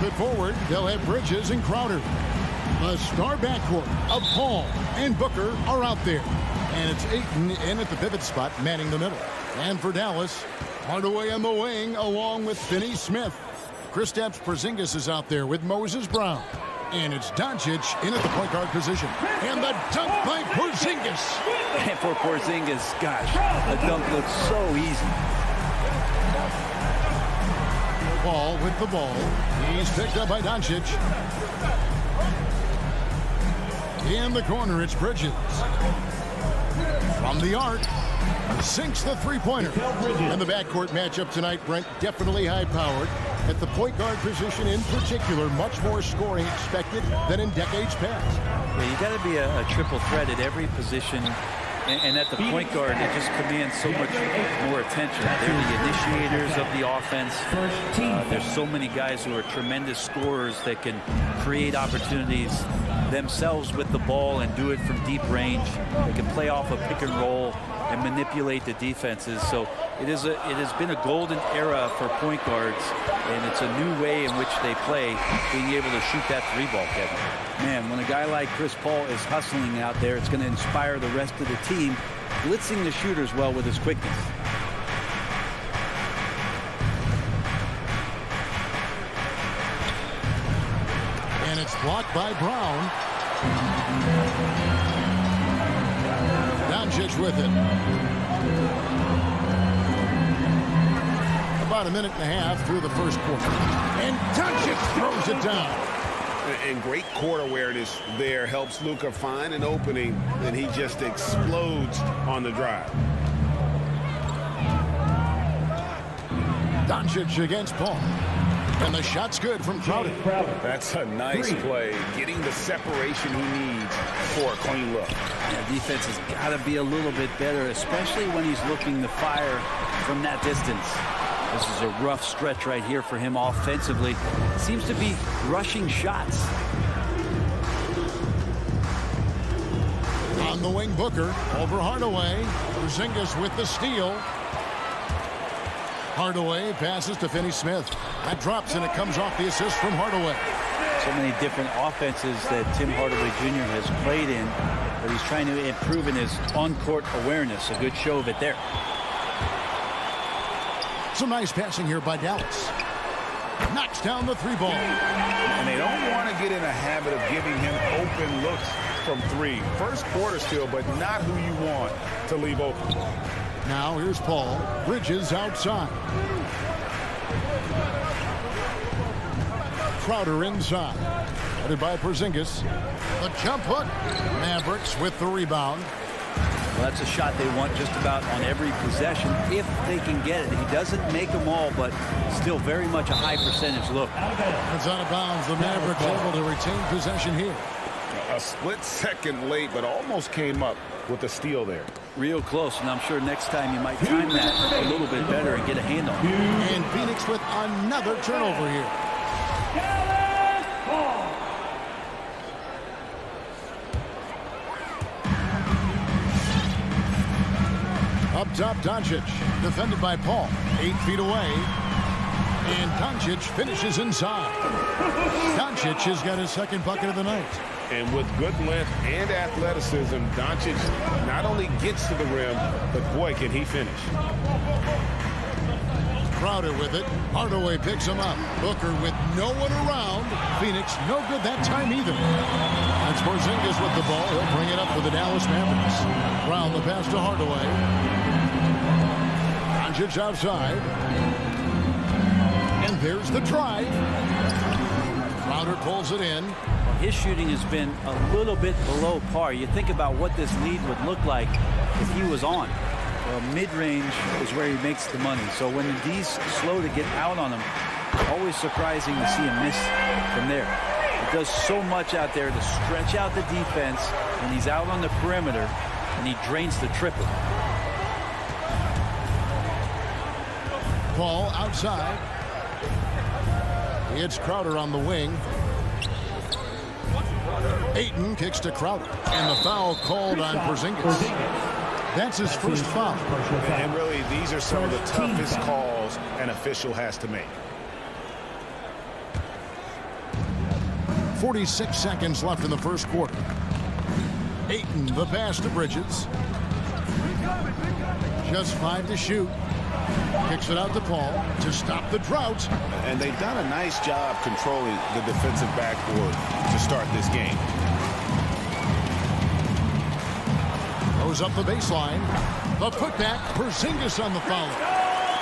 it forward. They'll have Bridges and Crowder. The star backcourt of Paul and Booker are out there. And it's Ayton in at the pivot spot, manning the middle. And for Dallas, Hardaway on the wing along with Finney-Smith. Kristaps Porzingis is out there with Moses Brown. And it's Doncic in at the point guard position. And the dunk by Porzingis. And for Porzingis, gosh, the dunk looks so easy. Paul with the ball. He's picked up by Doncic. In the corner, it's Bridges. From the arc, sinks the three-pointer. And the backcourt matchup tonight, Brent, definitely high-powered. At the point guard position in particular, much more scoring expected than in decades past. Yeah, you got to be a triple threat at every position. And at the point guard, it just commands so much more attention. They're the initiators of the offense. There's so many guys who are tremendous scorers that can create opportunities themselves with the ball and do it from deep range. They can play off a pick and roll and manipulate the defenses. So it has been a golden era for point guards, and it's a new way in which they play, being able to shoot that three ball, Kevin. Man, when a guy like Chris Paul is hustling out there, it's going to inspire the rest of the team, blitzing the shooters well with his quickness. And it's blocked by Brown. Doncic with it. About a minute and a half through the first quarter. And Doncic throws it down. And great court awareness there helps Luka find an opening, and he just explodes on the drive. Doncic against Paul. And the shot's good from Crowder. That's a nice play, getting the separation he needs for a clean look. Yeah, defense has got to be a little bit better, especially when he's looking to fire from that distance. This is a rough stretch right here for him offensively. Seems to be rushing shots. On the wing, Booker over Hardaway. Porzingis with the steal. Hardaway passes to Finney-Smith. That drops, and it comes off the assist from Hardaway. So many different offenses that Tim Hardaway Jr. has played in, but he's trying to improve in his on-court awareness. A good show of it there. Some nice passing here by Dallas. Knocks down the three ball. And they don't want to get in a habit of giving him open looks from three. First quarter still, but not who you want to leave open. Now here's Paul. Bridges outside. Crowder inside. Headed by Porzingis. The jump hook. Mavericks with the rebound. Well, that's a shot they want just about on every possession if they can get it. He doesn't make them all, but still very much a high percentage look. It's out of bounds. The Mavericks able to retain possession here. A split second late, but almost came up with a steal there. Real close, and I'm sure next time you might time that a little bit better and get a hand on it. And Phoenix with another turnover here. Up top, Doncic, defended by Paul, 8 feet away. And Doncic finishes inside. Doncic has got his second bucket of the night. And with good length and athleticism, Doncic not only gets to the rim, but boy, can he finish. Crowder with it. Hardaway picks him up. Booker with no one around. Phoenix no good that time either. That's Porzingis with the ball. He'll bring it up for the Dallas Mavericks. Brown the pass to Hardaway. Doncic outside. And there's the drive. Crowder pulls it in. His shooting has been a little bit below par. You think about what this lead would look like if he was on. Well, mid-range is where he makes the money. So when the D's slow to get out on him, always surprising to see him miss from there. He does so much out there to stretch out the defense when he's out on the perimeter, and he drains the triple. Paul outside. It's Crowder on the wing. Ayton kicks to Crowder. And the foul called on Porzingis. That's his first foul. And really, these are some of the toughest calls an official has to make. 46 seconds left in the first quarter. Ayton, the pass to Bridges. Just 5 to shoot. Kicks it out to Paul to stop the drought. And they've done a nice job controlling the defensive backboard to start this game. Goes up the baseline. The putback. Porzingis on the foul.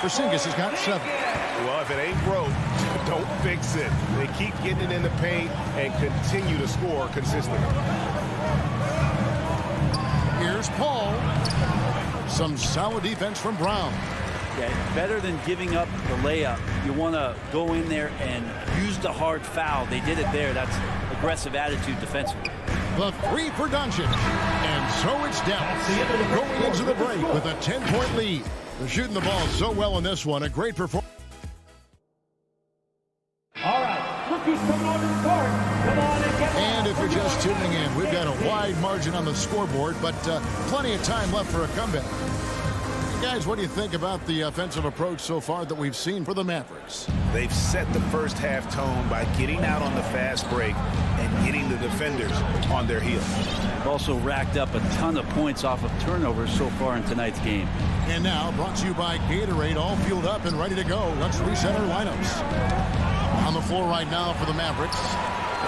Porzingis has got 7. Well, if it ain't broke, don't fix it. They keep getting it in the paint and continue to score consistently. Here's Paul. Some solid defense from Brown. Yeah, better than giving up the layup. You want to go in there and use the hard foul. They did it there. That's aggressive attitude defensively. The 3 for Doncic. And so it's Dallas going into the break with a 10-point lead. They're shooting the ball so well in this one. A great performance. All right, rookies coming on to the court. Come on and get. And if you're just tuning in, we've got a wide margin on the scoreboard, but plenty of time left for a comeback. Guys, what do you think about the offensive approach so far that we've seen for the Mavericks? They've set the first half tone by getting out on the fast break and getting the defenders on their heels. They've also racked up a ton of points off of turnovers so far in tonight's game. And now, brought to you by Gatorade, all fueled up and ready to go. Let's reset our lineups. On the floor right now for the Mavericks,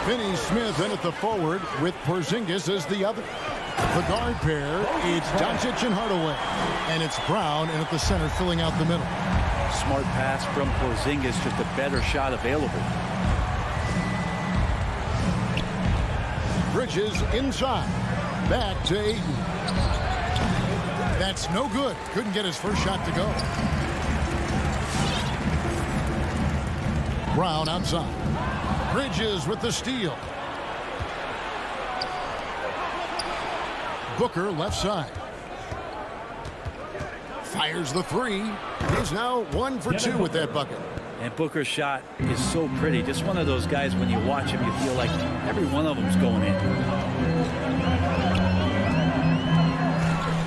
Finney Smith in at the forward with Porzingis as the other. The guard pair, it's Doncic and Hardaway. And it's Brown in at the center filling out the middle. Smart pass from Porzingis, just a better shot available. Bridges inside. Back to Ayton. That's no good. Couldn't get his first shot to go. Brown outside. Bridges with the steal. Booker left side. Fires the 3. He's now 1 for 2 with that bucket. And Booker's shot is so pretty. Just one of those guys, when you watch him, you feel like every one of them's going in.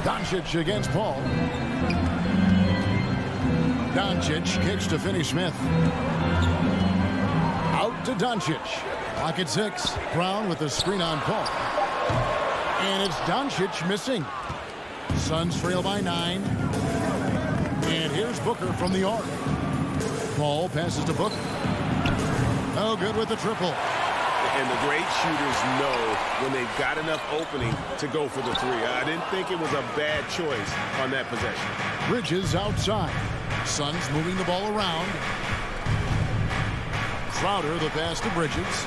Doncic against Paul. Doncic kicks to Finney Smith. Out to Doncic. Pocket 6. Brown with the screen on Paul. And it's Doncic missing. Suns trail by 9. And here's Booker from the arc. Paul passes to Booker. Oh, good with the triple. And the great shooters know when they've got enough opening to go for the 3. I didn't think it was a bad choice on that possession. Bridges outside. Suns moving the ball around. Crowder the pass to Bridges.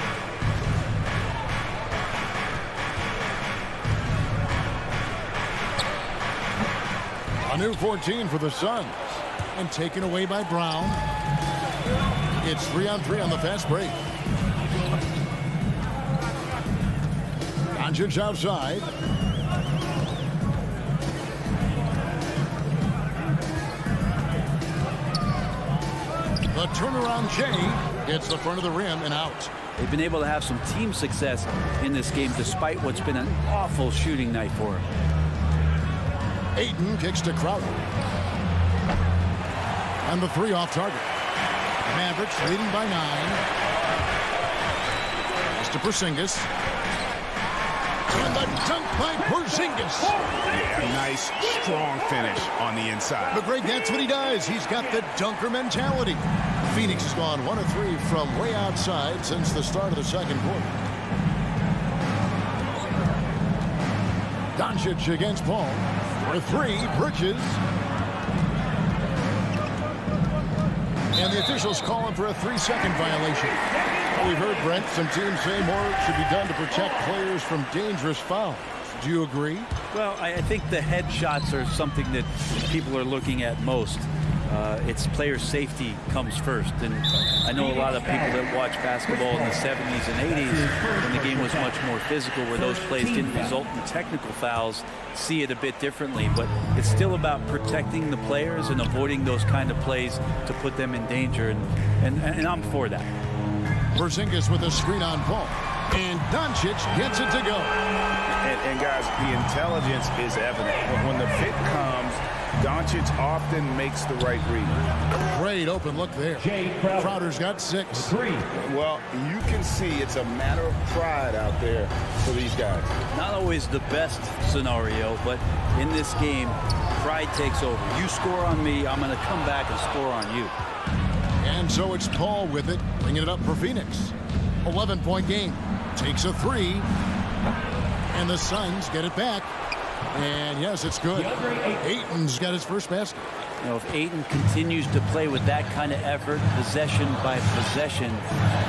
A new 14 for the Suns. And taken away by Brown. It's 3-on-3 on the fast break. Doncic outside. The turnaround Jay hits the front of the rim and out. They've been able to have some team success in this game despite what's been an awful shooting night for them. Ayton kicks to Crowder. And the 3 off target. Mavericks leading by 9. It's to Porzingis. And the dunk by Porzingis. Yeah, nice, strong finish on the inside. But Greg, that's what he does. He's got the dunker mentality. Phoenix has gone 1 of 3 from way outside since the start of the second quarter. Doncic against Paul. For 3, Bridges. And the officials calling for a 3-second violation. We've heard, Brent, some teams say more should be done to protect players from dangerous fouls. Do you agree? Well, I think the head shots are something that people are looking at most. It's player safety comes first. And I know a lot of people that watch basketball in the 70s and 80s when the game was much more physical, where those plays didn't result in technical fouls, see it a bit differently. But it's still about protecting the players and avoiding those kind of plays to put them in danger. And I'm for that. Porzingis with a screen on Paul. And Doncic gets it to go. And guys, the intelligence is evident. But when the fit comes, Doncic often makes the right read. Gray Great open look there. Jay Crowder. Crowder's got 6. 3. Well, you can see it's a matter of pride out there for these guys. Not always the best scenario, but in this game, pride takes over. You score on me, I'm going to come back and score on you. And so it's Paul with it, bringing it up for Phoenix. 11-point game. Takes a 3. And the Suns get it back. And yes, it's good. Ayton's got his first basket. You know, if Ayton continues to play with that kind of effort, possession by possession,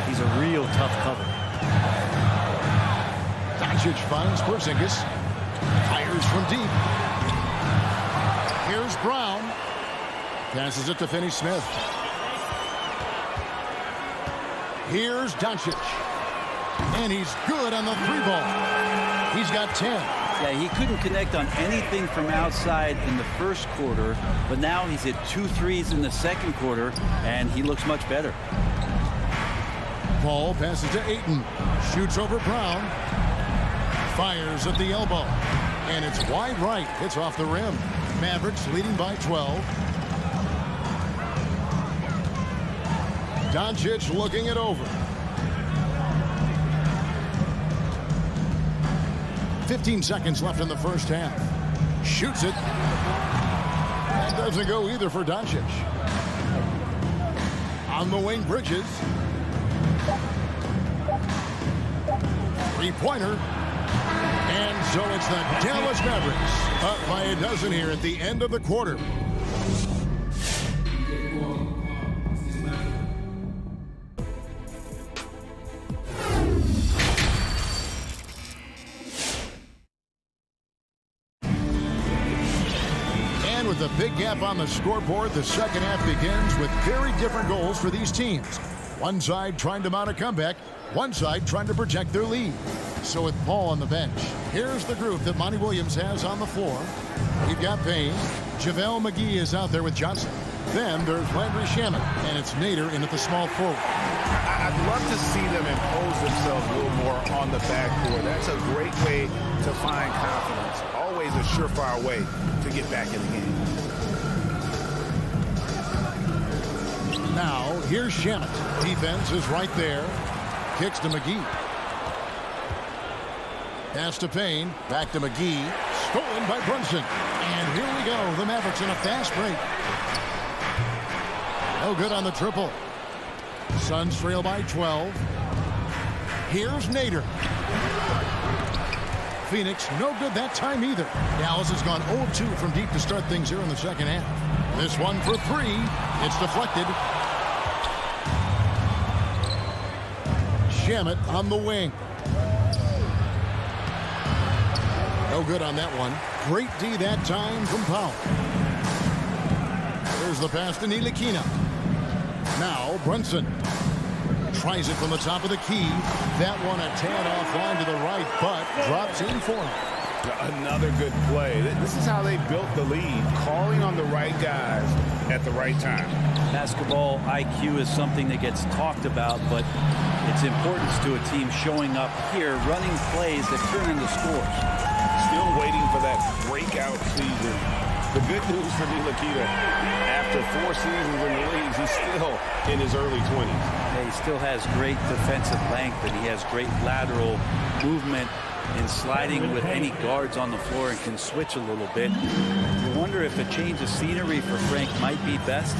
he's a real tough cover. Doncic finds Porzingis. Fires from deep. Here's Brown. Passes it to Finney-Smith. Here's Doncic. And he's good on the 3-ball. He's got 10. Yeah, he couldn't connect on anything from outside in the first quarter, but now he's hit 2 threes in the second quarter, and he looks much better. Paul passes to Ayton. Shoots over Brown. Fires at the elbow. And it's wide right. Hits off the rim. Mavericks leading by 12. Doncic looking it over. 15 seconds left in the first half. Shoots it. That doesn't go either for Doncic. On the wing, Bridges. 3-pointer. And so it's the Dallas Mavericks up by a dozen here at the end of the quarter. With a big gap on the scoreboard, the second half begins with very different goals for these teams. One side trying to mount a comeback, one side trying to protect their lead. So with Paul on the bench, here's the group that Monty Williams has on the floor. We've got Payne. JaVale McGee is out there with Johnson. Then there's Landry Shamet, and it's Nader in at the small forward. I'd love to see them impose themselves a little more on the backcourt. That's a great way to find confidence. Always a surefire way to get back in the game. Now, here's Shamet. Defense is right there. Kicks to McGee. Pass to Payne. Back to McGee. Stolen by Brunson. And here we go. The Mavericks in a fast break. No good on the triple. Suns trail by 12. Here's Nader. Phoenix, no good that time either. Dallas has gone 0-2 from deep to start things here in the second half. This one for 3. It's deflected. Shamet on the wing. No good on that one. Great D that time from Powell. There's the pass to Ntilikina. Now Brunson tries it from the top of the key. That one a tad offline to the right, but drops in for him. Another good play. This is how they built the lead, calling on the right guys at the right time. Basketball IQ is something that gets talked about, but its importance to a team showing up here, running plays that turn into scores. Still waiting for that breakout season. The good news for Ntilikina, after 4 seasons in the league, he's still in his early 20s. Yeah, he still has great defensive length, and he has great lateral movement in sliding with any guards on the floor and can switch a little bit. You wonder if a change of scenery for Frank might be best.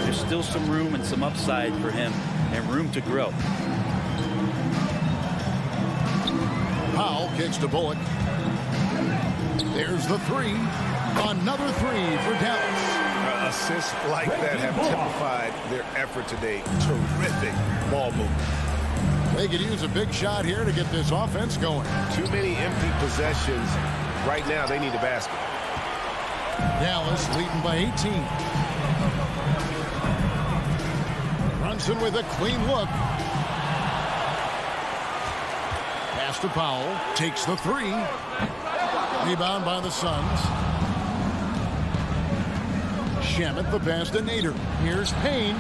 There's still some room and some upside for him and room to grow. Powell kicks to Bullock. There's the 3. Another 3 for Dallas. Assists like that have typified their effort today. Terrific ball movement. They could use a big shot here to get this offense going. Too many empty possessions. Right now, they need a basket. Dallas leading by 18. Brunson with a clean look. Pass to Powell. Takes the 3. Rebound by the Suns. Shamet the pass to Nader. Here's Payne.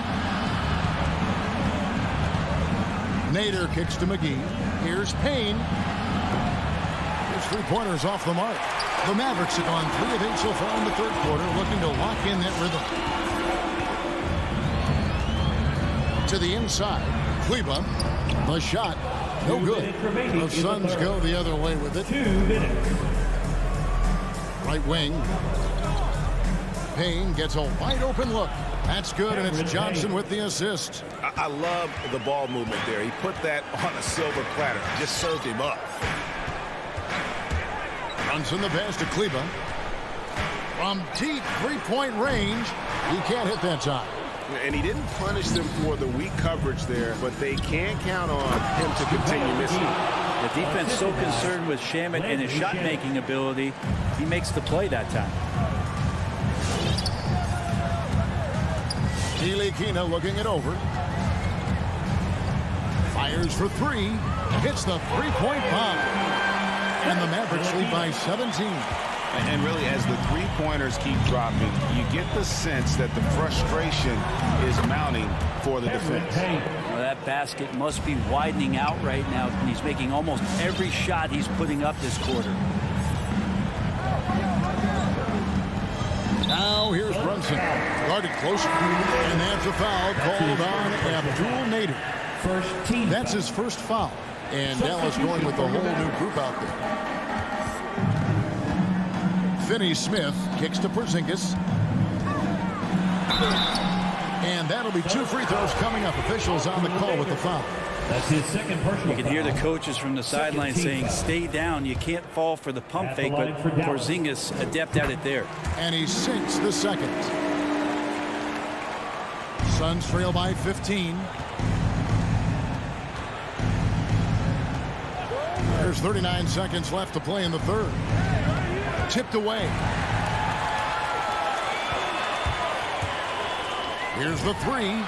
Nader kicks to McGee. Here's Payne. His 3-pointers off the mark. The Mavericks have gone 3 of 8 so far in the third quarter, looking to lock in that rhythm. to the inside. Kleba, the shot, no good. The Suns go the other way with it. 2 minutes. Right wing. Payne gets a wide open look. That's good, and it's Johnson with the assist. I love the ball movement there. He put that on a silver platter. Just served him up. Runs in the pass to Kleba. From deep three-point range, he can't hit that time. And he didn't punish them for the weak coverage there, but they can't count on him to continue missing. The defense so concerned with Shamet and his shot-making ability, he makes the play that time. Ntilikina looking it over. Fires for three. Hits the three-point bomb. And the Mavericks lead by 17. And really, as the three-pointers keep dropping, you get the sense that the frustration is mounting for the defense. Well, that basket must be widening out right now. He's making almost every shot he's putting up this quarter. Now here's Brunson. Guarded close. And that's a foul called on Abdul Nader. First team. That's his first foul. And Dallas going with the whole new group out there. Finney-Smith kicks to Porzingis. And that'll be 2 free throws coming up. Officials on the call with the foul. That's his second personal. You can hear the coaches from the sideline saying, stay down. You can't fall for the pump fake, but Porzingis adept at it there. And he sinks the second. Suns trail by 15. There's 39 seconds left to play in the third. Tipped away. Here's the three.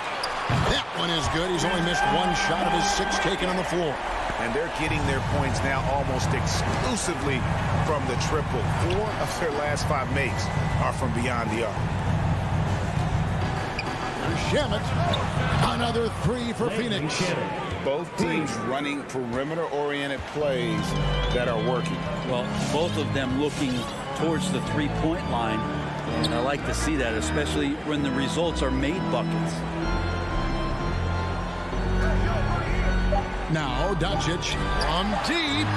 That one is good. He's only missed one shot of his 6 taken on the floor. And they're getting their points now almost exclusively from the triple. 4 of their last 5 makes are from beyond the arc. There's Shamet. Another 3 for Phoenix. Both teams running perimeter-oriented plays that are working. Well, both of them looking towards the three-point line. And I like to see that, especially when the results are made buckets. Now Doncic from deep.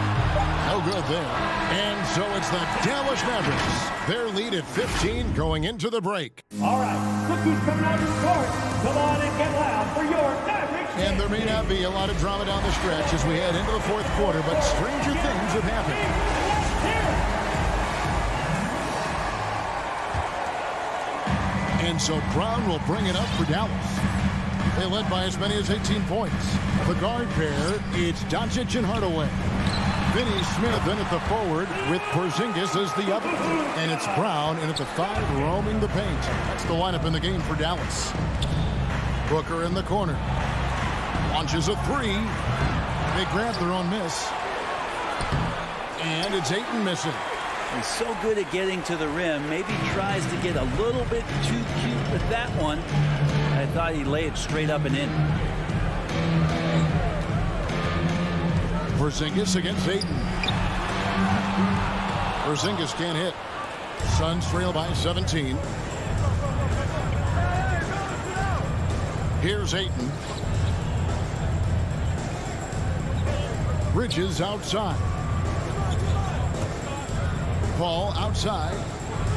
No good there. And so it's the Dallas Mavericks. Their lead at 15 going into the break. All right, rookies coming on the court. Come on and get loud for your Mavericks. And there may not be a lot of drama down the stretch as we head into the fourth quarter, but stranger things have happened. And so Brown will bring it up for Dallas. They led by as many as 18 points. The guard pair, it's Doncic and Hardaway. Finney-Smith in at the forward with Porzingis as the other. And it's Brown in at the 5 roaming the paint. That's the lineup in the game for Dallas. Booker in the corner. Launches a 3. They grab their own miss. And it's Ayton missing. He's so good at getting to the rim. Maybe tries to get a little bit too cute with that one. I thought he'd lay it straight up and in. Porzingis against Ayton. Porzingis can't hit. Suns trail by 17. Here's Ayton. Bridges outside. Paul outside.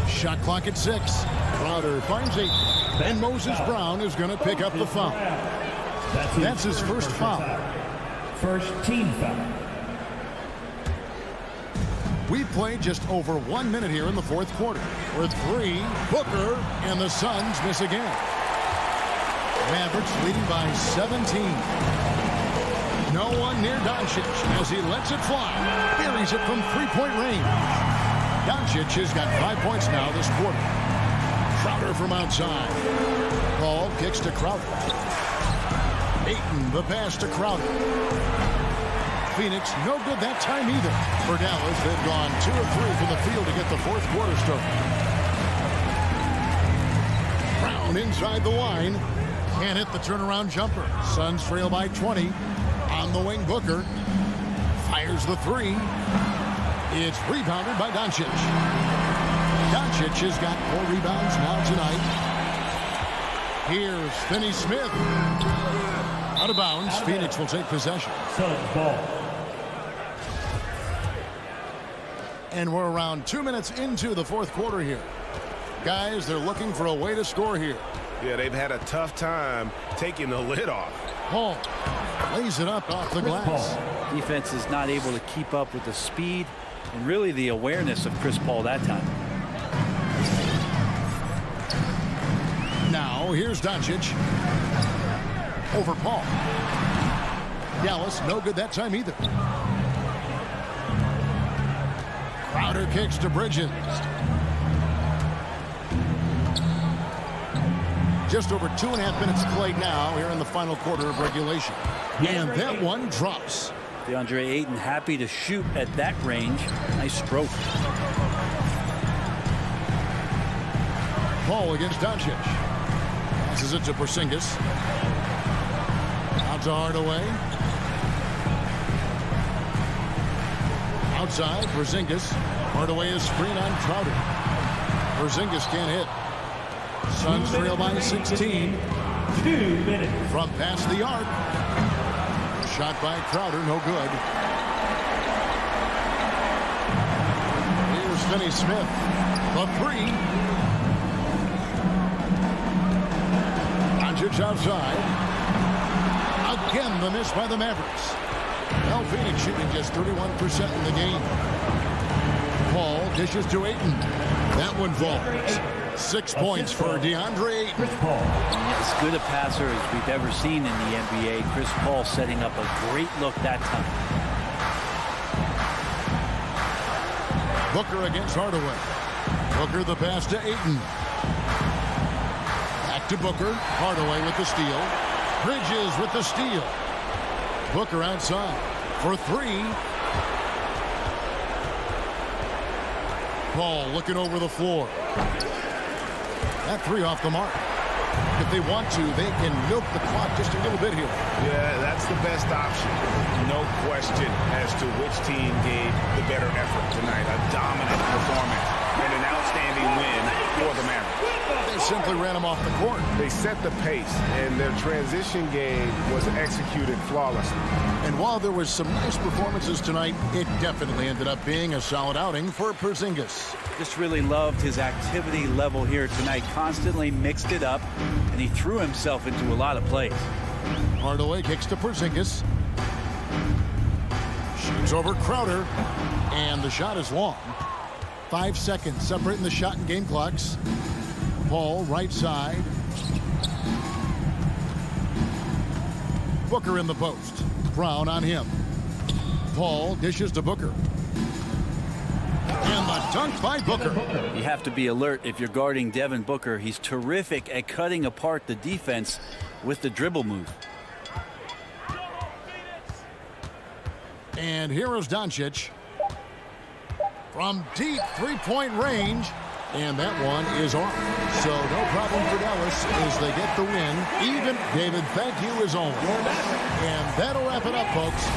Shot clock at 6. Crowder finds Ayton. And Moses Brown is going to pick up the foul. That's his first foul. First team foul. We played just over 1 minute here in the fourth quarter. With 3, Booker, and the Suns miss again. Mavericks leading by 17. No one near Doncic as he lets it fly. Buries it from three-point range. Doncic has got 5 points now this quarter. Crowder from outside. Paul kicks to Crowder. Ayton, the pass to Crowder. Phoenix, no good that time either. For Dallas, they've gone 2 of 3 from the field to get the fourth quarter started. Brown inside the line. Can't hit the turnaround jumper. Suns trail by 20. On the wing, Booker. Fires the 3. It's rebounded by Doncic. Doncic has got 4 rebounds now tonight. Here's Finney Smith. Out of bounds. Phoenix will take possession. Suns ball. And we're around 2 minutes into the fourth quarter here. Guys, they're looking for a way to score here. Yeah, they've had a tough time taking the lid off. Paul lays it up off the glass. Defense is not able to keep up with the speed and really the awareness of Chris Paul that time. Now, here's Doncic. Over Paul. Dallas, no good that time either. Crowder kicks to Bridges. Just over 2.5 minutes played now here in the final quarter of regulation. And that one drops. DeAndre Ayton happy to shoot at that range. Nice stroke. Paul against Doncic. Passes it to Porzingis. Out to Hardaway. Outside, Porzingis. Hardaway is screen on Crowder. Porzingis can't hit. Suns trail by 16. 2 minutes. From past the arc. Shot by Crowder, no good. Here's Finney Smith. The three. Doncic outside. Again, the miss by the Mavericks. Well, Phoenix shooting just 31% in the game. Paul dishes to Ayton. That one falls. 6 points for DeAndre Ayton. Chris Paul. As good a passer as we've ever seen in the NBA. Chris Paul setting up a great look that time. Booker against Hardaway. Booker the pass to Ayton. Back to Booker. Hardaway with the steal. Bridges with the steal. Booker outside for three. Paul looking over the floor. That three off the mark. If they want to, they can milk the clock just a little bit here. Yeah, that's the best option. No question as to which team gave the better effort tonight. A dominant performance and an outstanding win for the Mavericks. They simply ran them off the court. They set the pace, and their transition game was executed flawlessly. And while there was some nice performances tonight, it definitely ended up being a solid outing for Porzingis. Just really loved his activity level here tonight. Constantly mixed it up, and he threw himself into a lot of plays. Hardaway kicks to Porzingis. Shoots over Crowder. And the shot is long. 5 seconds separating the shot and game clocks. Paul right side. Booker in the post. Brown on him. Paul dishes to Booker. And the dunk by Booker. You have to be alert if you're guarding Devin Booker. He's terrific at cutting apart the defense with the dribble move. And here is Doncic. From deep three-point range. And that one is off. So no problem for Dallas as they get the win. Even David, thank you, is on. And that'll wrap it up, folks.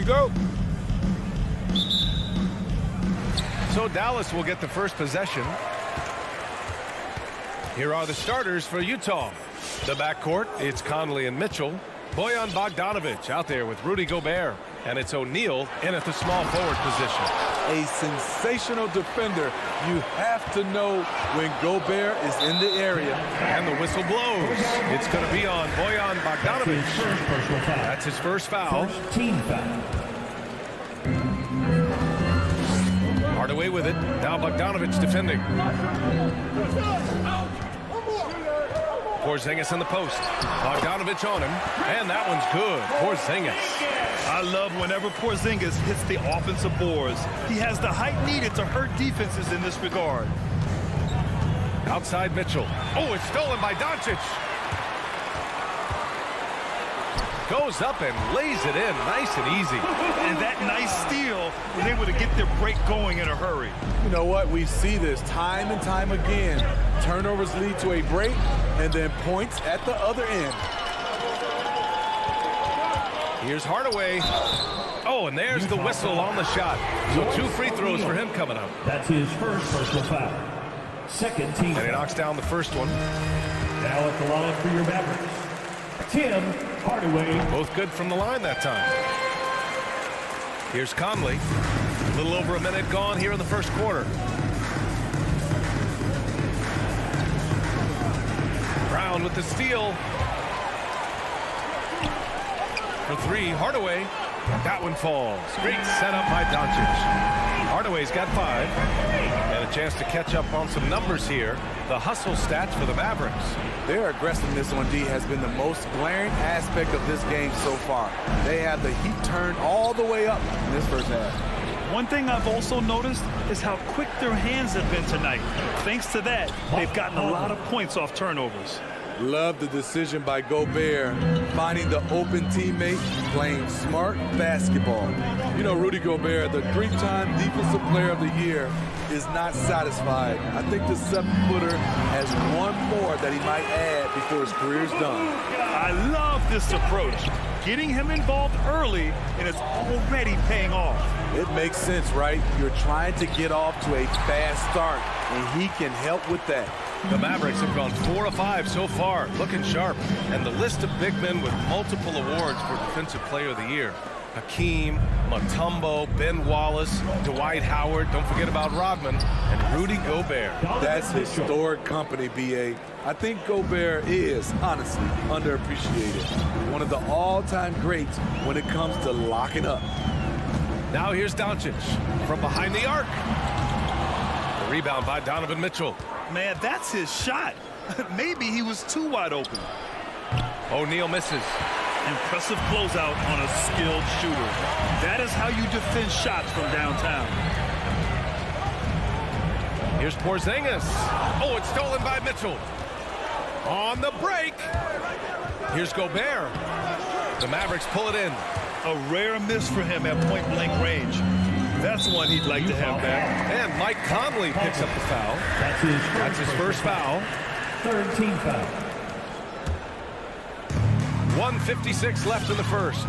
go. So Dallas will get the first possession. Here are the starters for Utah. The backcourt, it's Conley and Mitchell. Bojan Bogdanovic out there with Rudy Gobert. And it's O'Neal in at the small forward position. A sensational defender. You have to know when Gobert is in the area. And the whistle blows. It's going to be on Bojan Bogdanovic. That's his first foul. First team foul. Hardaway with it. Now Bogdanovic defending. Porzingis in the post. Bogdanovic on him. And that one's good. Porzingis. I love whenever Porzingis hits the offensive boards. He has the height needed to hurt defenses in this regard. Outside Mitchell. Oh, it's stolen by Doncic. Goes up and lays it in nice and easy. And that nice steal was able to get their break going in a hurry. You know what? We see this time and time again. Turnovers lead to a break and then points at the other end. Here's Hardaway. Oh, and there's the whistle on the shot. So 2 free throws for him coming up. That's his first personal foul. Second team And he foul. knocks down the first one. Now at the line for your Mavericks, Tim Hardaway. Both good from the line that time. Here's Conley. A little over a minute gone here in the first quarter. Brown with the steal. For 3, Hardaway. That one falls. Great setup by Doncic. Hardaway's got 5. And a chance to catch up on some numbers here. The hustle stats for the Mavericks. Their aggressiveness on D has been the most glaring aspect of this game so far. They have the heat turned all the way up in this first half. One thing I've also noticed is how quick their hands have been tonight. Thanks to that, they've gotten a lot of points off turnovers. Love the decision by Gobert, finding the open teammate, playing smart basketball. You know, Rudy Gobert, the 3-time Defensive Player of the Year, is not satisfied. I think the 7-footer has one more that he might add before his career's done. I love this approach. Getting him involved early, and it's already paying off. It makes sense, right? You're trying to get off to a fast start, and he can help with that. The Mavericks have gone 4 of 5 so far, looking sharp. And the list of big men with multiple awards for Defensive Player of the Year. Hakeem, Mutombo, Ben Wallace, Dwight Howard, don't forget about Rodman, and Rudy Gobert. That's historic company, B.A. I think Gobert is, honestly, underappreciated. One of the all-time greats when it comes to locking up. Now here's Doncic from behind the arc. The rebound by Donovan Mitchell. Man, that's his shot. Maybe he was too wide open. O'Neal misses. Impressive closeout on a skilled shooter. That is how you defend shots from downtown. Here's Porzingis. Oh, it's stolen by Mitchell. On the break. Here's Gobert. The Mavericks pull it in. A rare miss for him at point-blank range. That's one he'd like to have back. And Mike Conley picks up the foul. That's his first foul. Third team foul. 1:56 left in the first.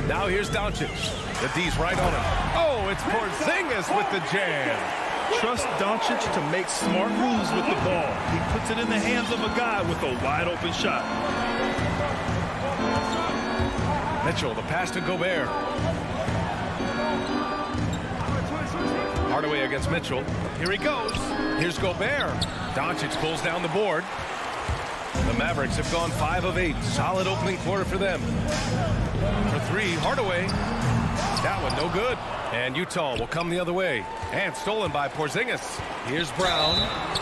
Now here's Doncic. The D's right on him. Oh, it's Porzingis with the jam. Trust Doncic to make smart moves with the ball. He puts it in the hands of a guy with a wide-open shot. Mitchell, the pass to Gobert. Hardaway against Mitchell. Here he goes. Here's Gobert. Doncic pulls down the board. The Mavericks have gone 5 of 8. Solid opening quarter for them. For 3, Hardaway. That one no good. And Utah will come the other way. And stolen by Porzingis. Here's Brown.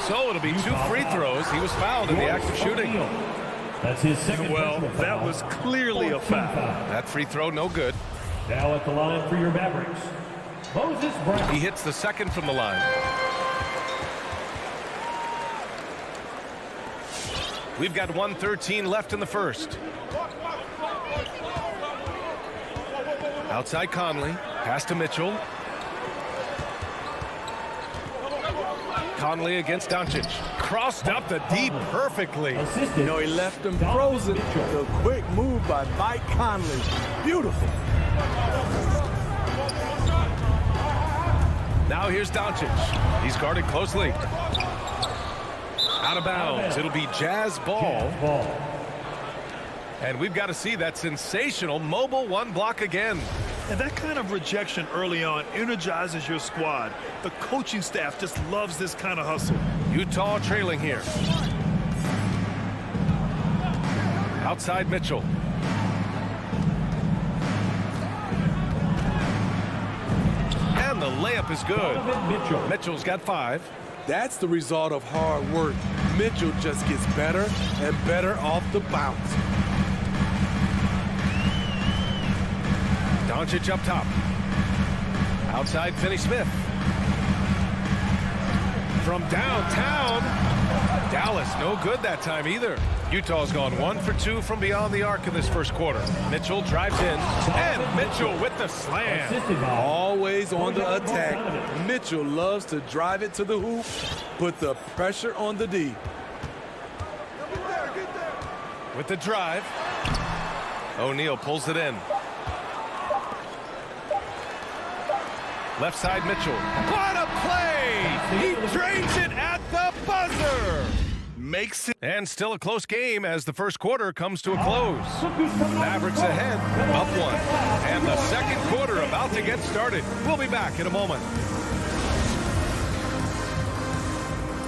So it'll be 2 free throws. He was fouled in the act of shooting. That's his second. Well, that was clearly a foul. That free throw no good. Now at the line for your Mavericks, Moses Brown. He hits the second from the line. We've got 1:13 left in the first. Outside Conley. Pass to Mitchell. Conley against Doncic. crossed up the deep perfectly. You know, he left him frozen. The quick move by Mike Conley. Beautiful. Now here's Doncic. He's guarded closely. Out of bounds. It'll be Jazz ball. And we've got to see that sensational mobile one block again. And that kind of rejection early on energizes your squad. The coaching staff just loves this kind of hustle. Utah trailing here. Outside Mitchell. And the layup is good. Mitchell's got 5. That's the result of hard work. Mitchell just gets better and better off the bounce. Doncic up top. Outside Finney-Smith. From downtown. Dallas no good that time either. Utah's gone 1 for 2 from beyond the arc in this first quarter. Mitchell drives in. And Mitchell with the slam. Always on the attack. Mitchell loves to drive it to the hoop, put the pressure on the D. With the drive. O'Neal pulls it in. Left side Mitchell. What a play! He drains it at the buzzer. Makes it. And still a close game as the first quarter comes to a close. Mavericks ahead, up 1. And the second quarter about to get started. We'll be back in a moment.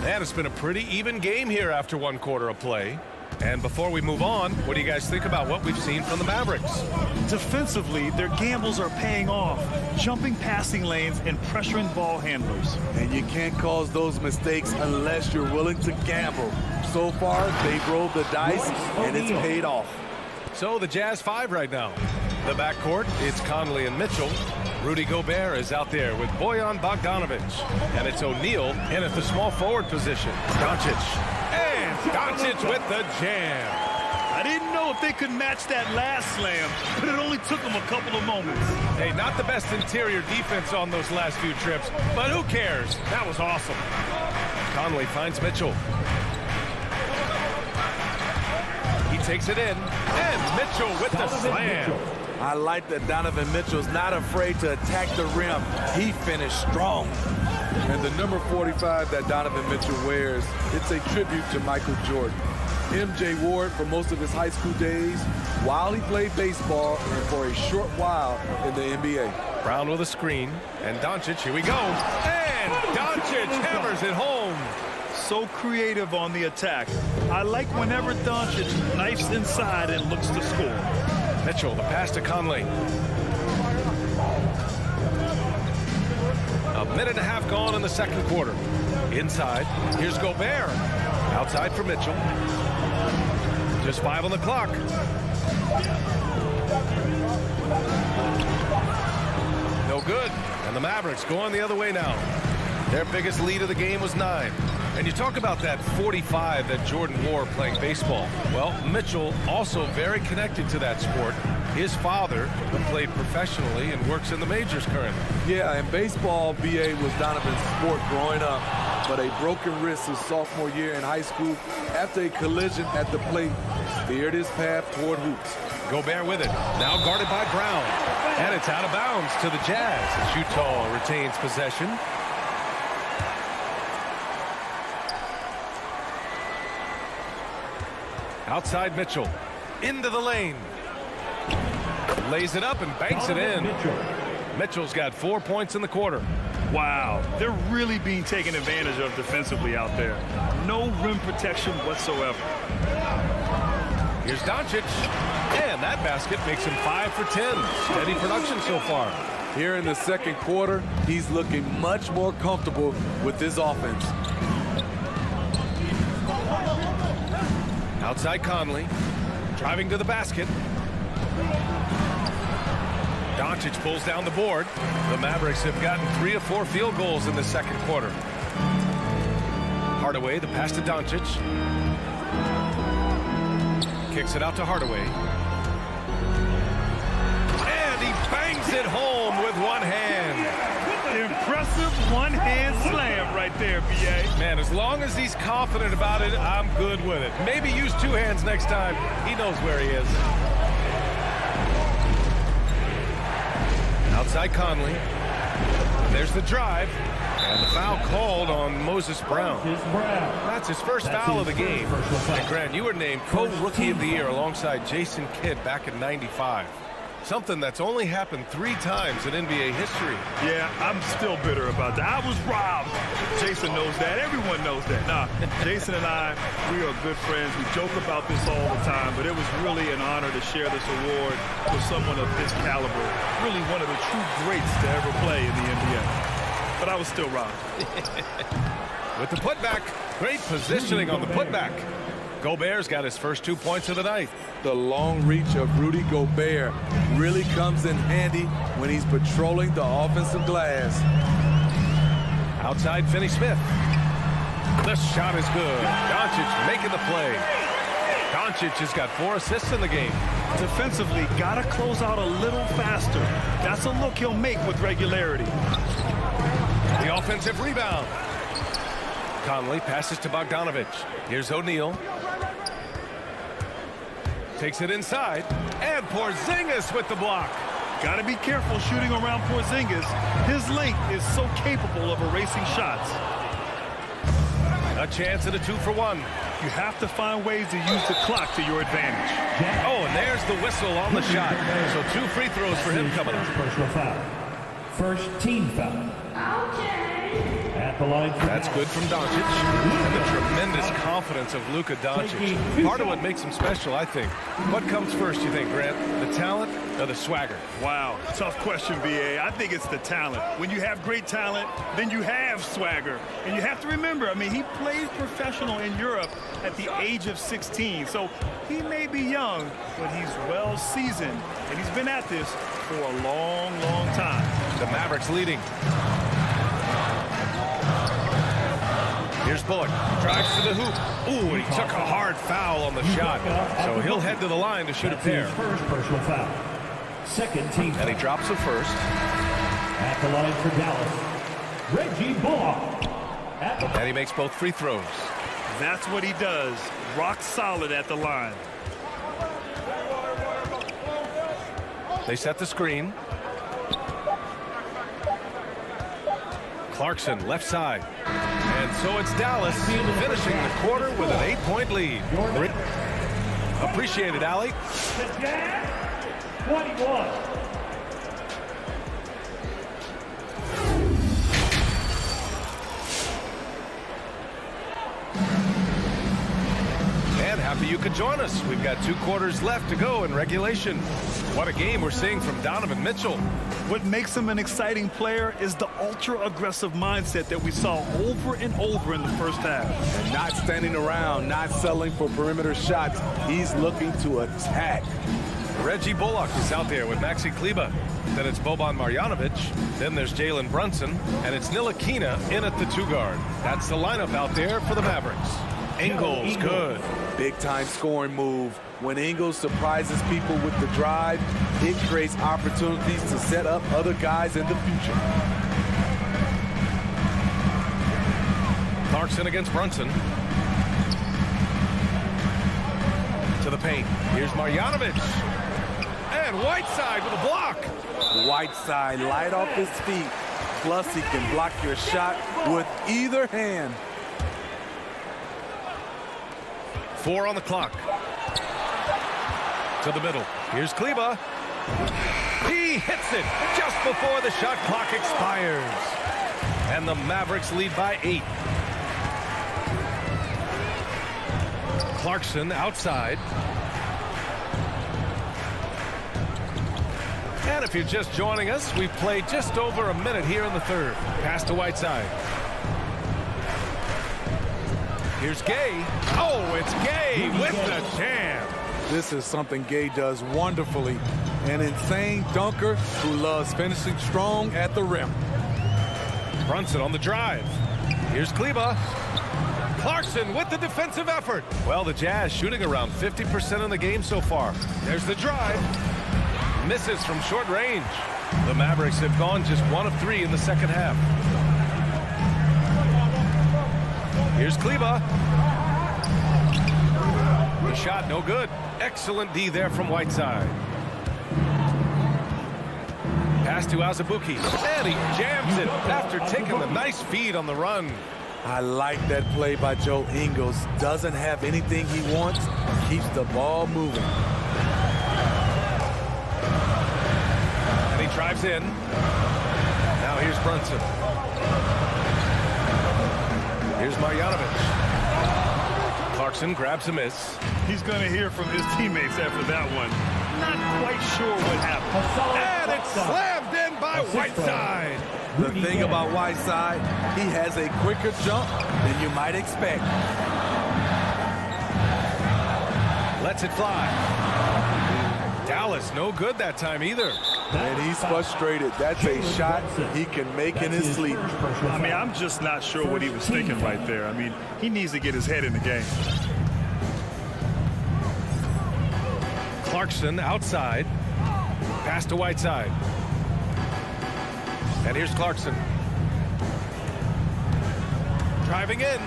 And it's been a pretty even game here after 1 quarter of play. And before we move on, what do you guys think about what we've seen from the Mavericks? Defensively, their gambles are paying off, jumping passing lanes and pressuring ball handlers. And you can't cause those mistakes unless you're willing to gamble. So far, they've rolled the dice, and it's paid off. So the Jazz 5 right now. The backcourt, it's Conley and Mitchell. Rudy Gobert is out there with Bojan Bogdanovic. And it's O'Neal in at the small forward position. Doncic. And Doncic with the jam. I didn't know if they could match that last slam, but it only took them a couple of moments. Hey, not the best interior defense on those last few trips, but who cares? That was awesome. Conley finds Mitchell. He takes it in, and Mitchell with the slam. I like that Donovan Mitchell's not afraid to attack the rim. He finished strong. And the number 45 that Donovan Mitchell wears, it's a tribute to Michael Jordan. MJ wore it for most of his high school days while he played baseball and for a short while in the NBA. Brown with a screen, and Doncic, here we go. And Doncic hammers it home. So creative on the attack. I like whenever Doncic knifes inside and looks to score. Mitchell, the pass to Conley. A minute and a half gone in the second quarter. Inside, here's Gobert. Outside for Mitchell. Just 5 on the clock. No good. And the Mavericks going the other way now. Their biggest lead of the game was 9. And you talk about that 45 that Jordan wore playing baseball. Well, Mitchell also very connected to that sport. His father played professionally and works in the majors currently. Yeah, and baseball, BA, was Donovan's sport growing up. But a broken wrist his sophomore year in high school after a collision at the plate steered his path toward hoops. Gobert with it. Now guarded by Brown. And it's out of bounds to the Jazz as Utah retains possession. Outside Mitchell. Into the lane. Lays it up and banks it in. Mitchell's got 4 points in the quarter. Wow, they're really being taken advantage of defensively out there. No rim protection whatsoever. Here's Doncic. And that basket makes him 5 for 10. Steady production so far. Here in the second quarter, he's looking much more comfortable with his offense. Outside Conley. Driving to the basket. Doncic pulls down the board. The Mavericks have gotten 3 of 4 field goals in the second quarter. Hardaway, the pass to Doncic. Kicks it out to Hardaway. And he bangs it home with one hand. Impressive one-hand slam right there, B.A. Man, as long as he's confident about it, I'm good with it. Maybe use two hands next time. He knows where he is. Outside Conley. There's the drive. And the foul called on Moses Brown. That's his first foul of the game. And Grant, you were named co-rookie of the year alongside Jason Kidd back in '95. Something that's only happened 3 times in NBA history. Yeah, I'm still bitter about that. I was robbed. Jason knows that. Everyone knows that. Nah, Jason and I, we are good friends. We joke about this all the time, but it was really an honor to share this award with someone of his caliber. Really one of the true greats to ever play in the NBA. But I was still robbed. With the putback, great positioning on the putback. Gobert's got his first 2 points of the night. The long reach of Rudy Gobert really comes in handy when he's patrolling the offensive glass. Outside Finney-Smith. The shot is good. Doncic making the play. Doncic has got 4 assists in the game. Defensively, gotta close out a little faster. That's a look he'll make with regularity. The offensive rebound. Conley passes to Bogdanovic. Here's O'Neal. Takes it inside. And Porzingis with the block. Got to be careful shooting around Porzingis. His length is so capable of erasing shots. A chance at a 2-for-1. You have to find ways to use the clock to your advantage. Oh, and there's the whistle on the shot. So 2 free throws for him coming up. Personal foul. First team foul. At the line for That's good from Doncic. And the tremendous confidence of Luka Doncic. Part of what makes him special, I think. What comes first, you think, Grant? The talent or the swagger? Wow, tough question, B.A. I think it's the talent. When you have great talent, then you have swagger. And you have to remember, I mean, he played professional in Europe at the age of 16. So he may be young, but he's well seasoned. And he's been at this for a long, long time. The Mavericks leading. Here's Bullock. Drives to the hoop. Ooh, and he took a hard foul on the shot. So he'll head to the line to shoot a pair. First personal foul. Second team And he drops the first. at the line for Dallas. Reggie Bullock. And he makes both free throws. That's what he does. Rock solid at the line. They set the screen. Clarkson, left side. And so it's Dallas finishing the quarter with an 8-point lead. Appreciate it, Allie. The Jazz, 21. And happy you could join us. We've got 2 quarters left to go in regulation. What a game we're seeing from Donovan Mitchell. What makes him an exciting player is the ultra-aggressive mindset that we saw over and over in the first half. And not standing around, not settling for perimeter shots. He's looking to attack. Reggie Bullock is out there with Maxi Kleber. Then it's Boban Marjanovic. Then there's Jalen Brunson. And it's Ntilikina in at the 2-guard. That's the lineup out there for the Mavericks. Ingles, good. Big time scoring move. When Ingles surprises people with the drive, it creates opportunities to set up other guys in the future. Clarkson against Brunson. To the paint. Here's Marjanovic. And Whiteside with a block. Whiteside light off his feet. Plus, he can block your shot with either hand. 4 on the clock. To the middle. Here's Kleber. He hits it just before the shot clock expires. And the Mavericks lead by 8. Clarkson outside. And if you're just joining us, we've played just over a minute here in the third. Pass to Whiteside. Here's Gay. Oh, it's Gay with the jam. This is something Gay does wonderfully. An insane dunker who loves finishing strong at the rim. Brunson on the drive. Here's Kleber. Clarkson with the defensive effort. Well, the Jazz shooting around 50% in the game so far. There's the drive. Misses from short range. The Mavericks have gone just 1 of 3 in the second half. Here's Kleba. The shot no good. Excellent D there from Whiteside. Pass to Azubuike. And he jams it after taking the nice feed on the run. I like that play by Joe Ingles. Doesn't have anything he wants, keeps the ball moving. And he drives in. Now here's Brunson. Here's Marjanovic. Clarkson grabs a miss. He's going to hear from his teammates after that one. Not quite sure what happened. And it's slammed in by Whiteside. The thing about Whiteside, he has a quicker jump than you might expect. Lets it fly. Dallas no good that time either. And he's frustrated. That's a shot he can make in his sleep. I mean, I'm just not sure what he was thinking right there. I mean, he needs to get his head in the game. Clarkson outside. Pass to Whiteside. And here's Clarkson. Driving in.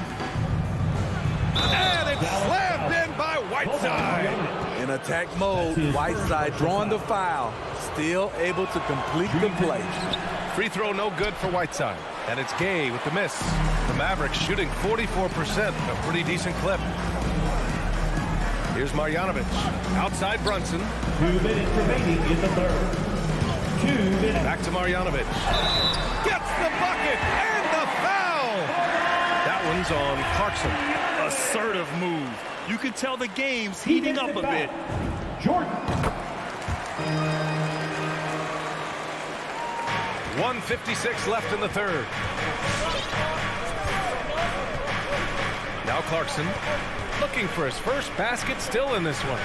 And it's slammed in by Whiteside. In attack mode, Whiteside drawing the foul. Still able to complete the play. Free throw no good for Whiteside. And it's Gay with the miss. The Mavericks shooting 44%, a pretty decent clip. Here's Marjanovic. Outside Brunson. 2 minutes remaining in the third. 2 minutes. Back to Marjanovic. Gets the bucket and the foul. That one's on Clarkson. Assertive move. You can tell the game's heating up a bit. Jordan. 1:56 left in the third. Now Clarkson looking for his first basket, still in this one.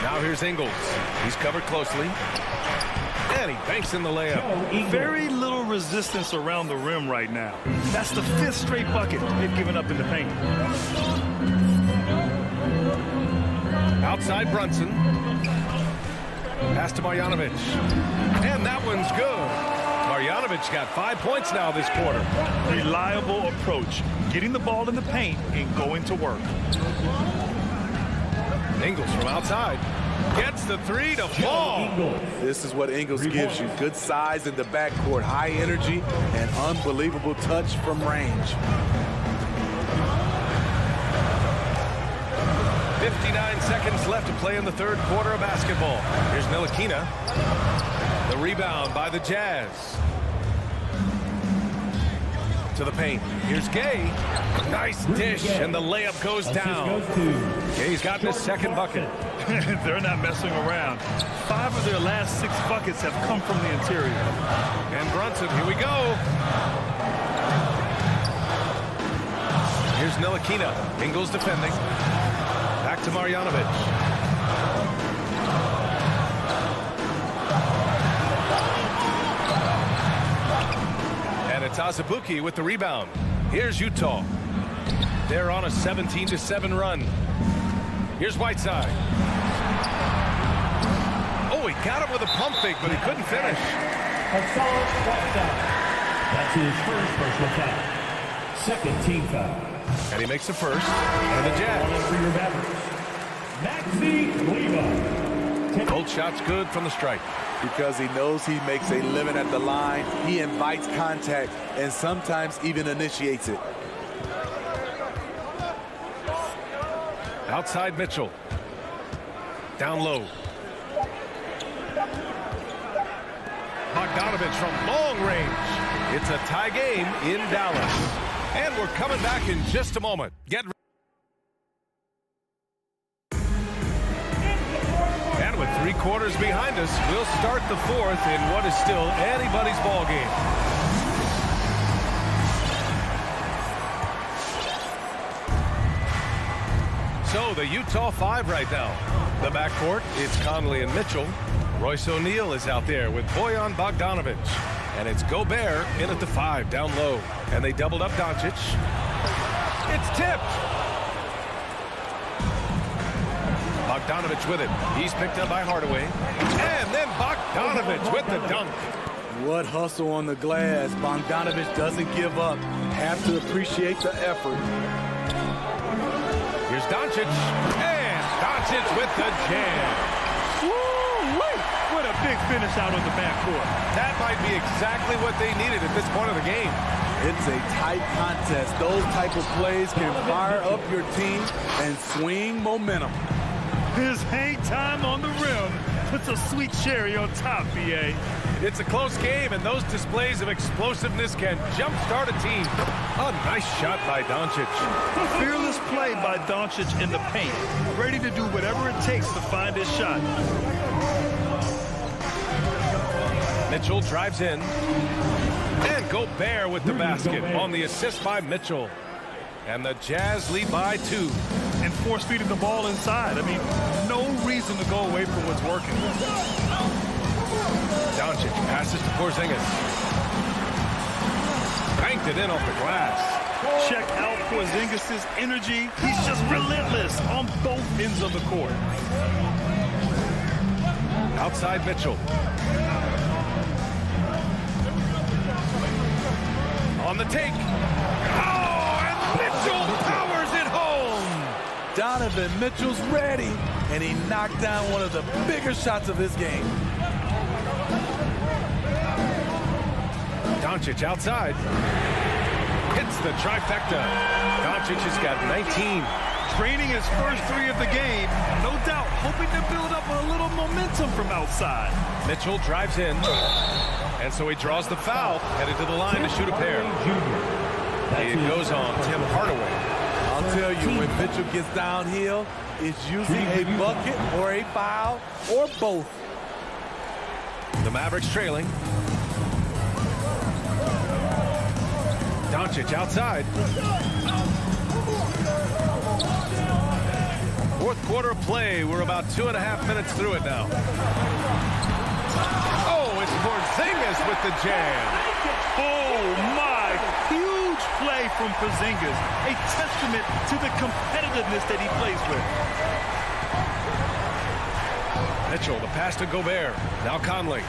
Now here's Ingles. He's covered closely. And he banks in the layup. Very little resistance around the rim right now. That's the 5th straight bucket they've given up in the paint. Outside Brunson. Pass to Marjanovic. And that one's good. Marjanovic got 5 points now this quarter. Reliable approach. Getting the ball in the paint and going to work. Ingles from outside. Gets the three to fall. This is what Ingles gives you. Good size in the backcourt, high energy, and unbelievable touch from range. 59 seconds left to play in the third quarter of basketball. Here's Ntilikina. The rebound by the Jazz. To the paint. Here's Gay. Nice dish, and the layup goes down. Gay's gotten his second bucket. They're not messing around. 5 of their last 6 buckets have come from the interior. And Brunson, here we go. Here's Ntilikina. Ingles defending. Back to Marjanovic. And it's Azubuike with the rebound. Here's Utah. They're on a 17-7 run. Here's Whiteside. Oh, he got him with a pump fake, but he couldn't finish. Hassan Whiteside. That's his first personal foul. Second team foul. And he makes the first for the Jazz. For your Mavericks, Maxi Kleber. Both shots good from the stripe. Because he knows he makes a living at the line, he invites contact and sometimes even initiates it. Outside Mitchell. Down low. Bogdanovic from long range. It's a tie game in Dallas. And we're coming back in just a moment. Get ready. And with 3 quarters behind us, we'll start the fourth in what is still anybody's ball game. So the Utah 5 right now. The backcourt, it's Conley and Mitchell. Royce O'Neal is out there with Bojan Bogdanovic. And it's Gobert in at the 5, down low. And they doubled up Doncic. It's tipped. Bogdanovic with it. He's picked up by Hardaway. And then Bogdanovic with the dunk. What hustle on the glass. Bogdanovich doesn't give up. Have to appreciate the effort. Here's Doncic. And Doncic with the jam. Woo-wee! What a big finish out on the backcourt. That might be exactly what they needed at this point of the game. It's a tight contest. Those type of plays can fire up your team and swing momentum. His hang time on the rim puts a sweet cherry on top, BA. It's a close game, and those displays of explosiveness can jumpstart a team. A nice shot by Doncic. A fearless play by Doncic in the paint. Ready to do whatever it takes to find his shot. Mitchell drives in. And Gobert with the basket on the assist by Mitchell. And the Jazz lead by 2. And force feeding the ball inside. I mean, no reason to go away from what's working. Doncic passes to Porzingis. Banked it in off the glass. Check out Porzingis' energy. He's just relentless on both ends of the court. Outside Mitchell. On the take. Oh, and Mitchell powers it home. Donovan Mitchell's ready, and he knocked down one of the bigger shots of his game. Doncic outside. Hits the trifecta. Doncic has got 19. Draining his first 3 of the game. No doubt hoping to build up a little momentum from outside. Mitchell drives in. And so he draws the foul, headed to the line to shoot a pair. It goes on Tim Hardaway. I'll tell you, when Mitchell gets downhill, it's usually a bucket or a foul or both. The Mavericks trailing. Doncic outside. Fourth quarter play. We're about 2.5 minutes through it now. Oh, it's Porzingis with the jam. Oh, my. Huge play from Porzingis. A testament to the competitiveness that he plays with. Mitchell, the pass to Gobert. Now Conley.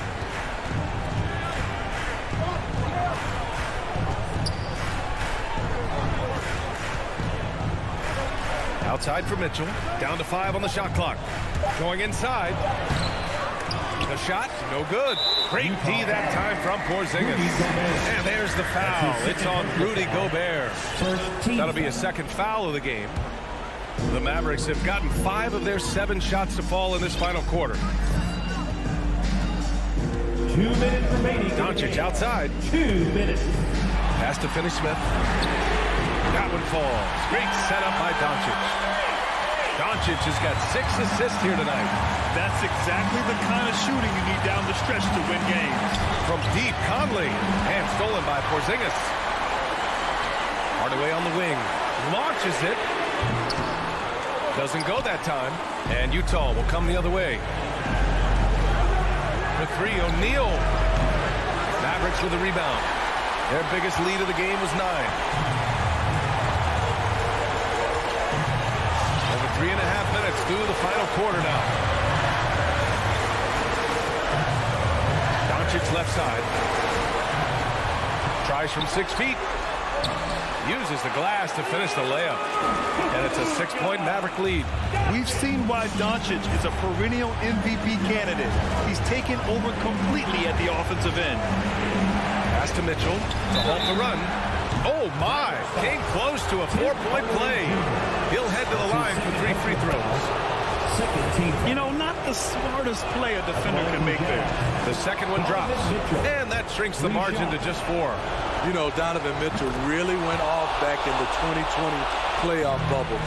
Outside for Mitchell. Down to 5 on the shot clock. Going inside. The shot, no good. Great D that time from Porzingis. And there's the foul. It's on Rudy Gobert. That'll be a second foul of the game. The Mavericks have gotten 5 of their 7 shots to fall in this final quarter. 2 minutes remaining. Doncic outside. 2 minutes. Pass to Finney-Smith. That one falls. Great setup by Doncic. Doncic has got 6 assists here tonight. That's exactly the kind of shooting you need down the stretch to win games. From deep, Conley. And stolen by Porzingis. Hardaway on the wing. Launches it. Doesn't go that time. And Utah will come the other way. For 3, O'Neal. Mavericks with a rebound. Their biggest lead of the game was 9. Over 3.5 minutes through the final quarter now. Doncic left side. Tries from 6 feet. Uses the glass to finish the layup. And it's a 6-point Maverick lead. We've seen why Doncic is a perennial MVP candidate. He's taken over completely at the offensive end. Pass to Mitchell to halt the run. Oh, my. Came close to a 4-point play. He'll head to the line for 3 free throws. You know, not the smartest play a defender can make there. The second one drops. And that shrinks the margin to just 4. You know, Donovan Mitchell really went off back in the 2020 playoff bubble.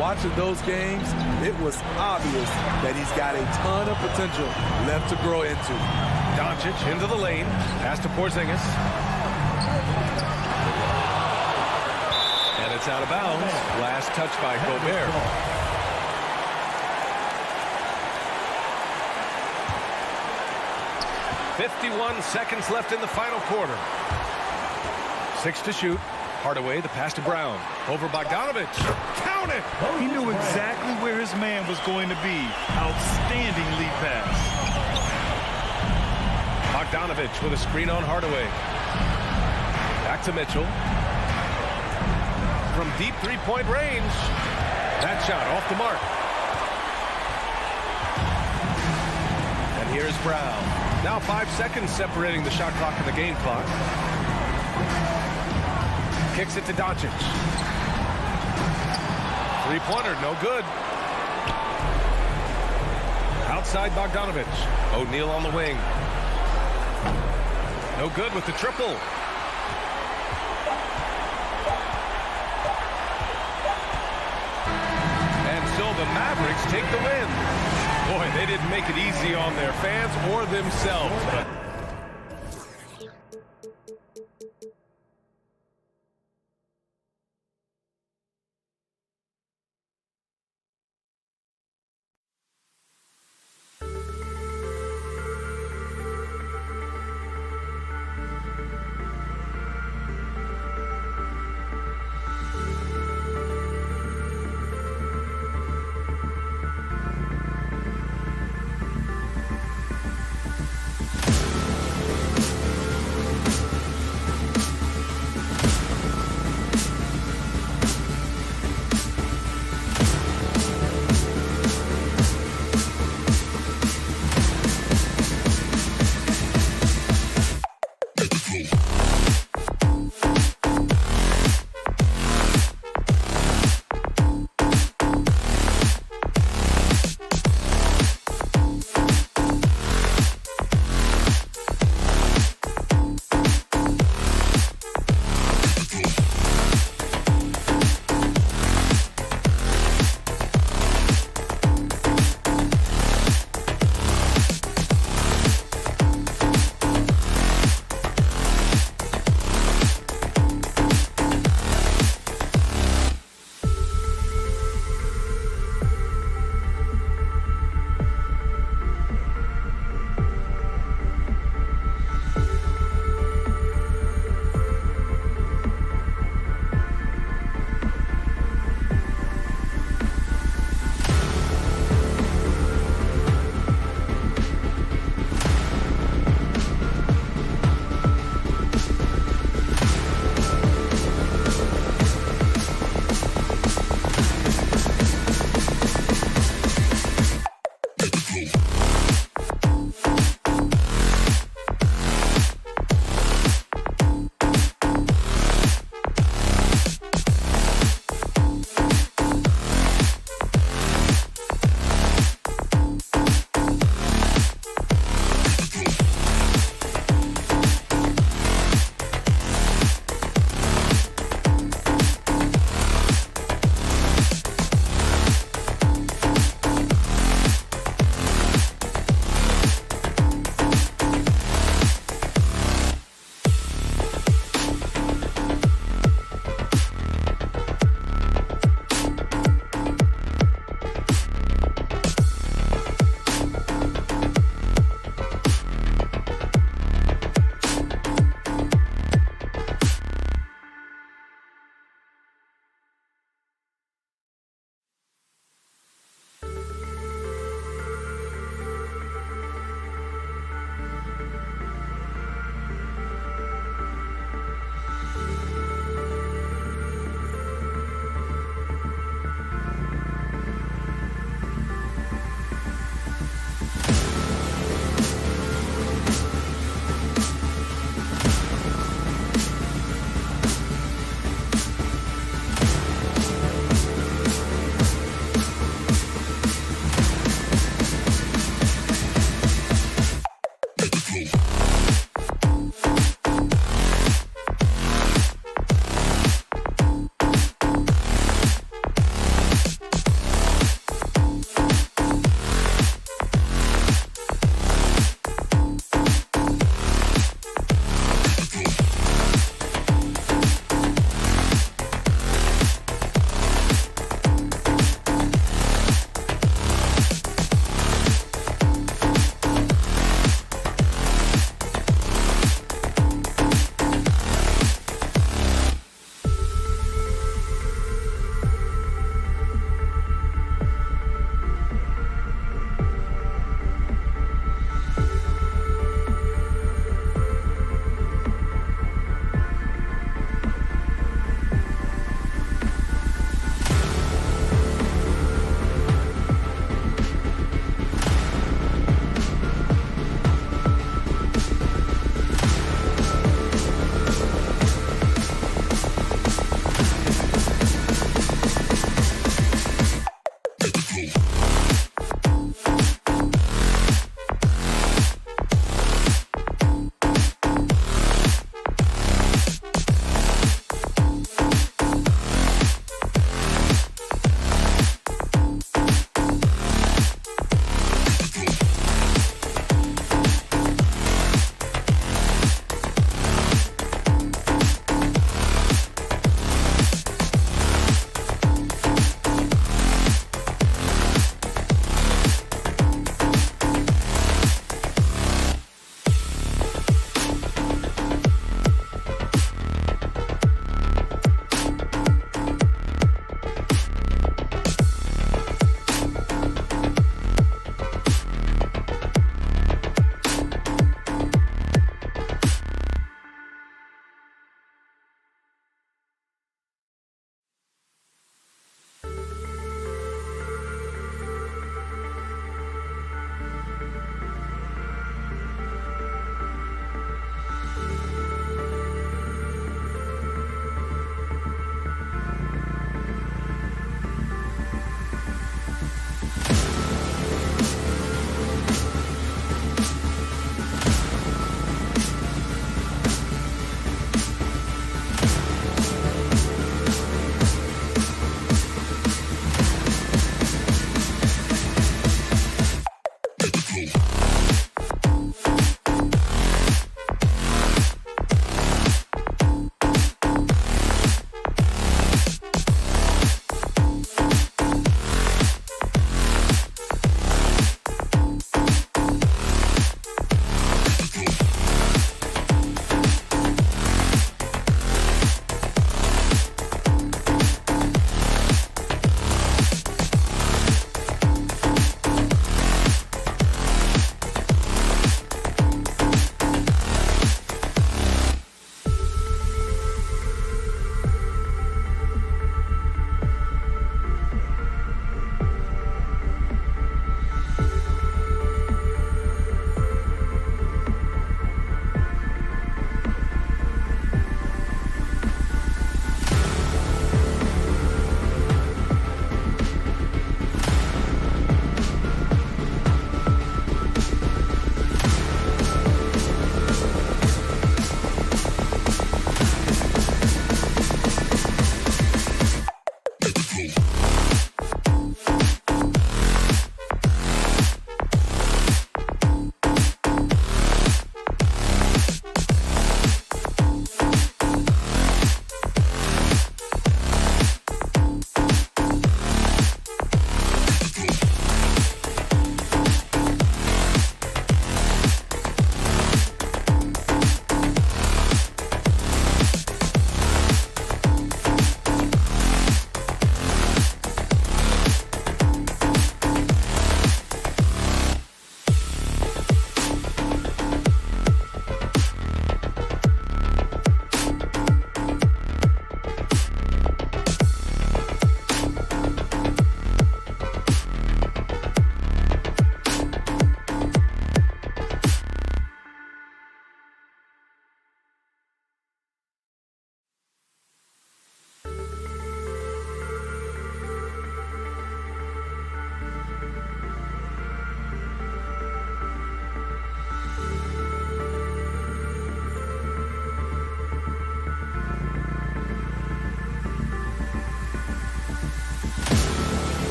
Watching those games, it was obvious that he's got a ton of potential left to grow into. Doncic into the lane. Pass to Porzingis. And it's out of bounds. Last touch by Gobert. 51 seconds left in the final quarter. 6 to shoot. Hardaway, the pass to Brown. Over Bogdanovich. Count it! He knew exactly where his man was going to be. Outstanding lead pass. Bogdanovich with a screen on Hardaway. Back to Mitchell. From deep three-point range. That shot off the mark. And here's Brown. Now 5 seconds separating the shot clock and the game clock. Kicks it to Doncic. Three-pointer, no good. Outside Bogdanovich. O'Neal on the wing. No good with the triple. And so the Mavericks take the win. Boy, they didn't make it easy on their fans or themselves.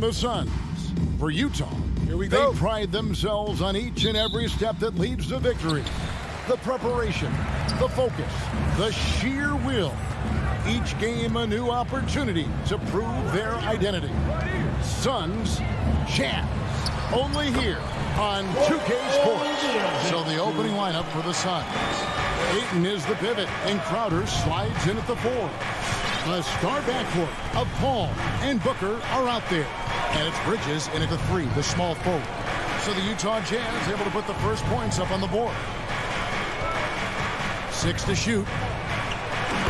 the Suns. For Utah, here we they go. pride themselves on each and every step that leads to victory. The preparation, the focus, the sheer will. Each game a new opportunity to prove their identity. Suns, Jazz, only here on 2K Sports. So the opening lineup for the Suns. Ayton is the pivot, and Crowder slides in at the 4. The star backcourt of Paul and Booker are out there. And it's Bridges in at the 3, the small forward. So the Utah Jazz able to put the first points up on the board. 6 to shoot.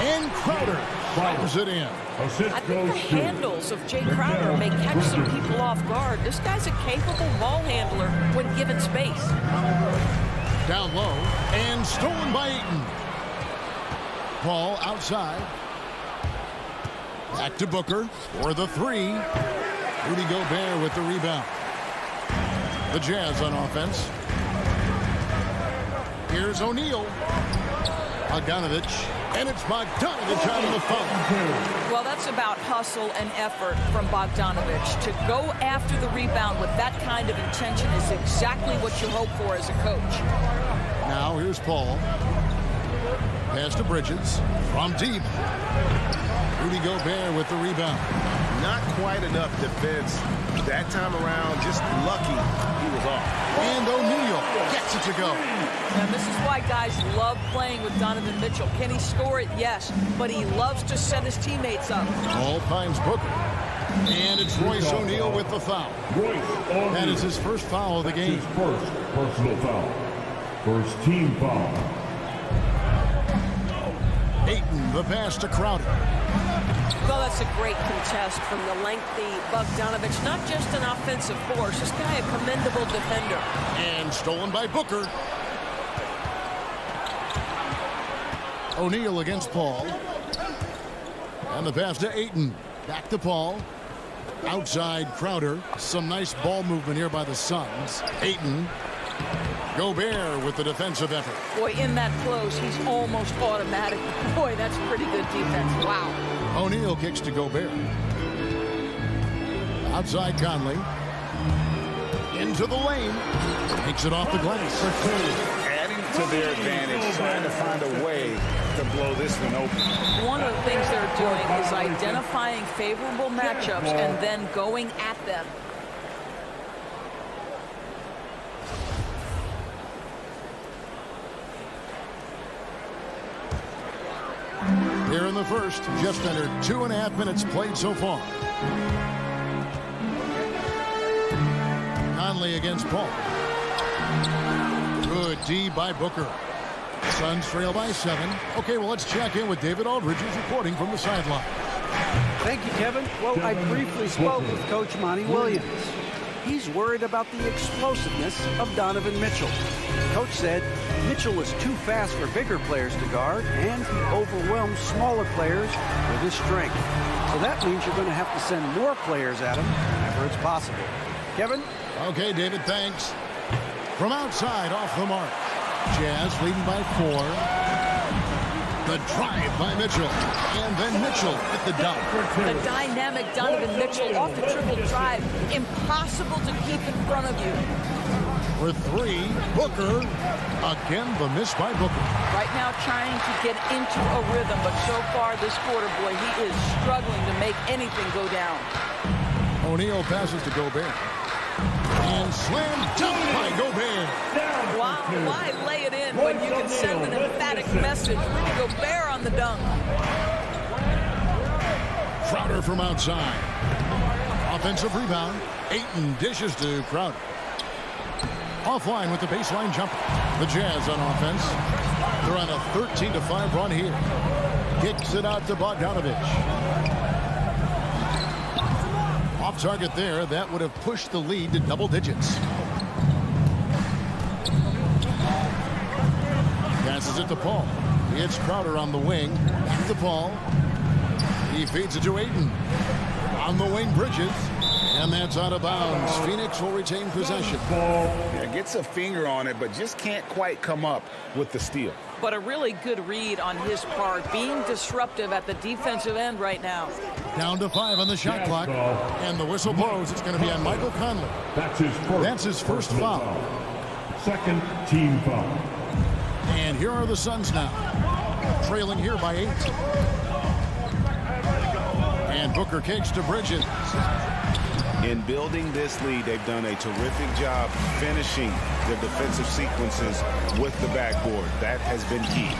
And Crowder fires it in. I think the handles of Jay Crowder may catch some people off guard. This guy's a capable ball handler when given space. Down low and stolen by Ayton. Paul outside. Back to Booker for the 3. Rudy Gobert with the rebound. The Jazz on offense. Here's O'Neal. Bogdanovic. And it's Bogdanovic out of the foul. Well, that's about hustle and effort from Bogdanovic. To go after the rebound with that kind of intention is exactly what you hope for as a coach. Now here's Paul. Pass to Bridges from deep. Rudy Gobert with the rebound. Not quite enough defense that time around. Just lucky he was off. And O'Neal gets it to go. And this is why guys love playing with Donovan Mitchell. Can he score it? Yes. But he loves to set his teammates up. Paul finds Booker. And it's Royce O'Neal with the foul. That is his first foul of the game. His first personal foul. First team foul. Ayton, the pass to Crowder. Well, that's a great contest from the lengthy Bogdanovic. Not just an offensive force. This guy a commendable defender. And stolen by Booker. O'Neal against Paul. And the pass to Ayton. Back to Paul. Outside Crowder. Some nice ball movement here by the Suns. Ayton. Gobert with the defensive effort. Boy, in that close, he's almost automatic. Boy, that's pretty good defense. Wow. O'Neal kicks to Gobert. Outside Conley. Into the lane. Takes it off the glass. Adding to their advantage, trying to find a way to blow this one open. One of the things they're doing is identifying favorable matchups and then going at them. Here in the first, just under 2.5 minutes played so far. Conley against Paul. Good D by Booker. Suns trail by 7. Okay, well, let's check in with David Aldridge, who's reporting from the sideline. Thank you, Kevin. Well, I briefly spoke with Coach Monty Williams. He's worried about the explosiveness of Donovan Mitchell. Coach said Mitchell is too fast for bigger players to guard, and he overwhelms smaller players with his strength. So that means you're going to have to send more players at him whenever it's possible. Kevin? Okay, David, thanks. From outside, off the mark. Jazz leading by 4. The drive by Mitchell. And then Mitchell at the dunk. The dynamic Donovan Mitchell off the triple drive. Impossible to keep in front of you. For 3, Booker. Again, the miss by Booker. Right now trying to get into a rhythm, but so far this quarter, boy, he is struggling to make anything go down. O'Neal passes to Gobert. And slam dunk by Gobert. Wow, why lay it in when you can send an emphatic message? Rudy Gobert on the dunk. Crowder from outside. Offensive rebound. Ayton dishes to Crowder. Offline with the baseline jumper. The Jazz on offense. They're on a 13-5 run here. Kicks it out to Bogdanovic. Off target there. That would have pushed the lead to double digits. Passes it to Paul. It's Crowder on the wing. Back to Paul. He feeds it to Ayton. On the wing, Bridges. And that's out of bounds. Phoenix will retain possession. Yeah, gets a finger on it, but just can't quite come up with the steal. But a really good read on his part, being disruptive at the defensive end right now. Down to 5 on the shot clock. And the whistle blows. It's going to be on Michael Conley. That's his first foul. Second team foul. And here are the Suns now, trailing here by 8. And Booker kicks to Bridges. In building this lead, they've done a terrific job finishing their defensive sequences with the backboard. That has been key.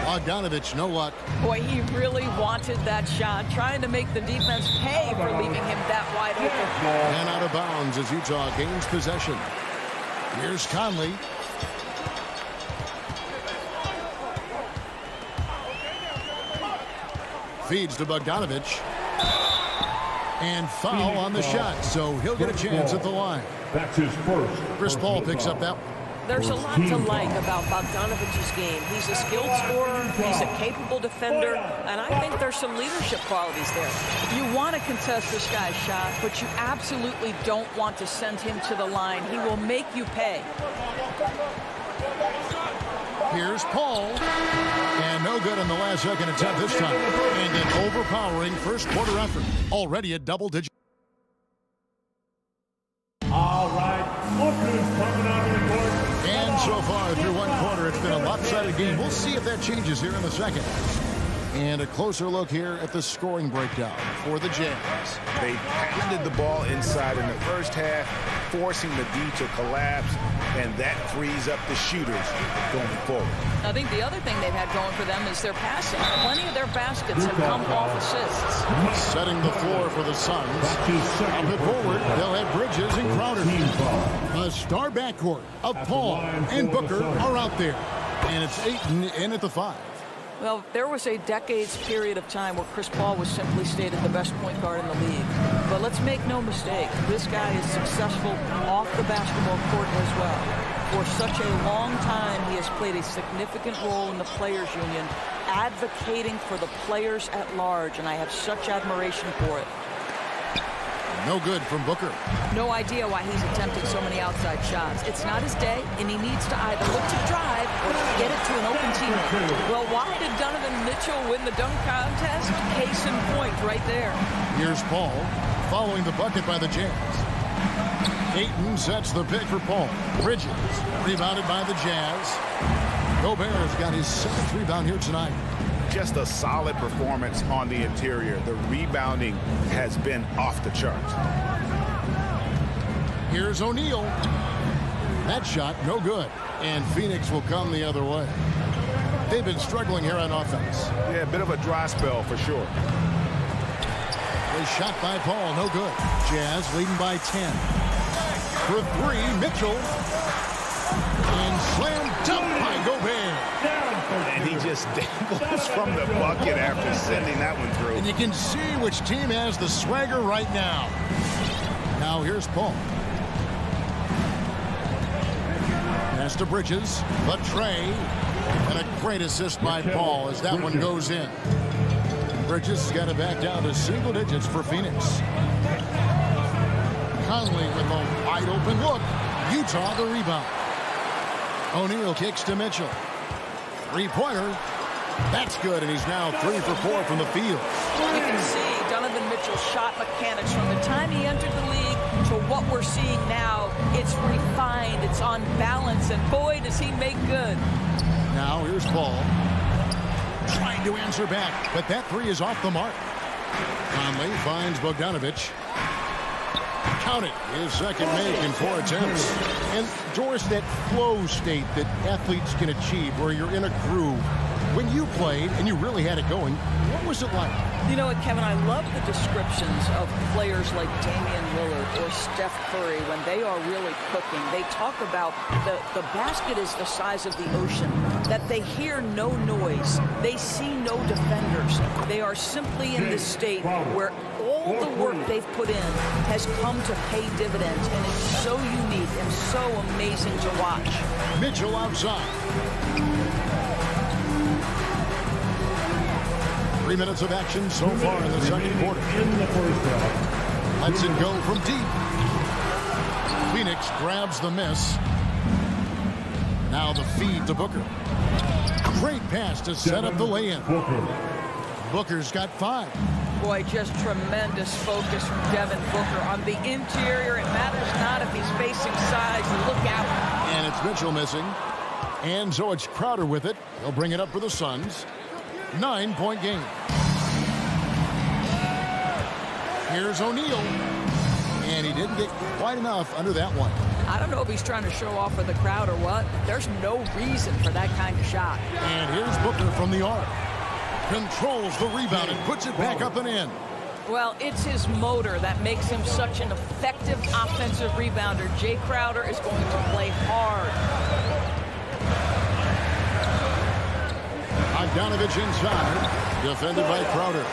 Bogdanovich, no luck. Boy, he really wanted that shot, trying to make the defense pay for leaving him that wide open. And out of bounds as Utah gains possession. Here's Conley. Feeds to Bogdanovich. And foul on the shot, so he'll get a chance at the line. That's his first. Chris Paul picks up that. There's a lot to like about Bogdanovich's game. He's a skilled scorer, he's a capable defender, and I think there's some leadership qualities there. You want to contest this guy's shot, but you absolutely don't want to send him to the line. He will make you pay. Here's Paul. And no good on the last second attempt this time. And an overpowering first quarter effort. Already a double-digit. All right, Booker's coming out of the court. And so far through one quarter, it's been a lopsided game. We'll see if that changes here in the second. And a closer look here at the scoring breakdown for the Jazz. They pounded the ball inside in the first half, forcing the D to collapse, and that frees up the shooters going forward. I think the other thing they've had going for them is their passing. Plenty of their baskets have come off assists. Setting the floor for the Suns. Up and forward, they'll have Bridges and Crowder. A star backcourt of Paul and Booker are out there. And it's Ayton in at the 5. Well, there was a decades period of time where Chris Paul was simply stated the best point guard in the league. But let's make no mistake, this guy is successful off the basketball court as well. For such a long time, he has played a significant role in the Players Union, advocating for the players at large, and I have such admiration for it. No good from Booker. No idea why he's attempting so many outside shots. It's not his day, and he needs to either look to drive or get it to an open teammate. Well, why did Donovan Mitchell win the dunk contest? Case in point right there. Here's Paul following the bucket by the Jazz. Ayton sets the pick for Paul. Bridges rebounded by the Jazz. Gobert's got his 7th rebound here tonight. Just a solid performance on the interior. The rebounding has been off the charts. Here's O'Neal. That shot, no good. And Phoenix will come the other way. They've been struggling here on offense. Yeah, a bit of a dry spell for sure. A shot by Paul, no good. Jazz leading by 10. For 3, Mitchell. And slam dunk by Gobert. And he just dangles from the bucket after sending that one through. And you can see which team has the swagger right now. Now here's Paul. Pass to Bridges. But Trey. And a great assist by Paul as that one goes in. Bridges has got it back down to single digits for Phoenix. Conley with a wide open look. Utah the rebound. O'Neal kicks to Mitchell. 3-pointer. That's good, and he's now 3 for 4 from the field. You can see Donovan Mitchell's shot mechanics from the time he entered the league to what we're seeing now. It's refined, it's on balance, and boy, does he make good. Now here's Paul. Trying to answer back, but that 3 is off the mark. Conley finds Bogdanovich. Count it, his second make in 4 attempts. And Doris, that flow state that athletes can achieve where you're in a groove. When you played and you really had it going, what was it like? You know what, Kevin, I love the descriptions of players like Damian Lillard or Steph Curry when they are really cooking. They talk about the basket is the size of the ocean, that they hear no noise, they see no defenders. They are simply in this state where all the work they've put in has come to pay dividends, and it's so unique and so amazing to watch. Mitchell outside. 3 minutes of action so far in the second quarter. In the first half. Lets it go from deep. Phoenix grabs the miss. Now the feed to Booker. Great pass to set up the lay-in. Booker's got 5. Boy, just tremendous focus from Devin Booker on the interior. It matters not if he's facing sides. Look out. And it's Mitchell missing. And so it's Crowder with it. He'll bring it up for the Suns. 9-point game. Here's O'Neal. And he didn't get quite enough under that one. I don't know if he's trying to show off for the crowd or what. There's no reason for that kind of shot. And here's Booker from the arc. Controls the rebound and puts it back up and in. Well, it's his motor that makes him such an effective offensive rebounder. Jay Crowder is going to play hard. Bogdanovich inside, defended by Crowder.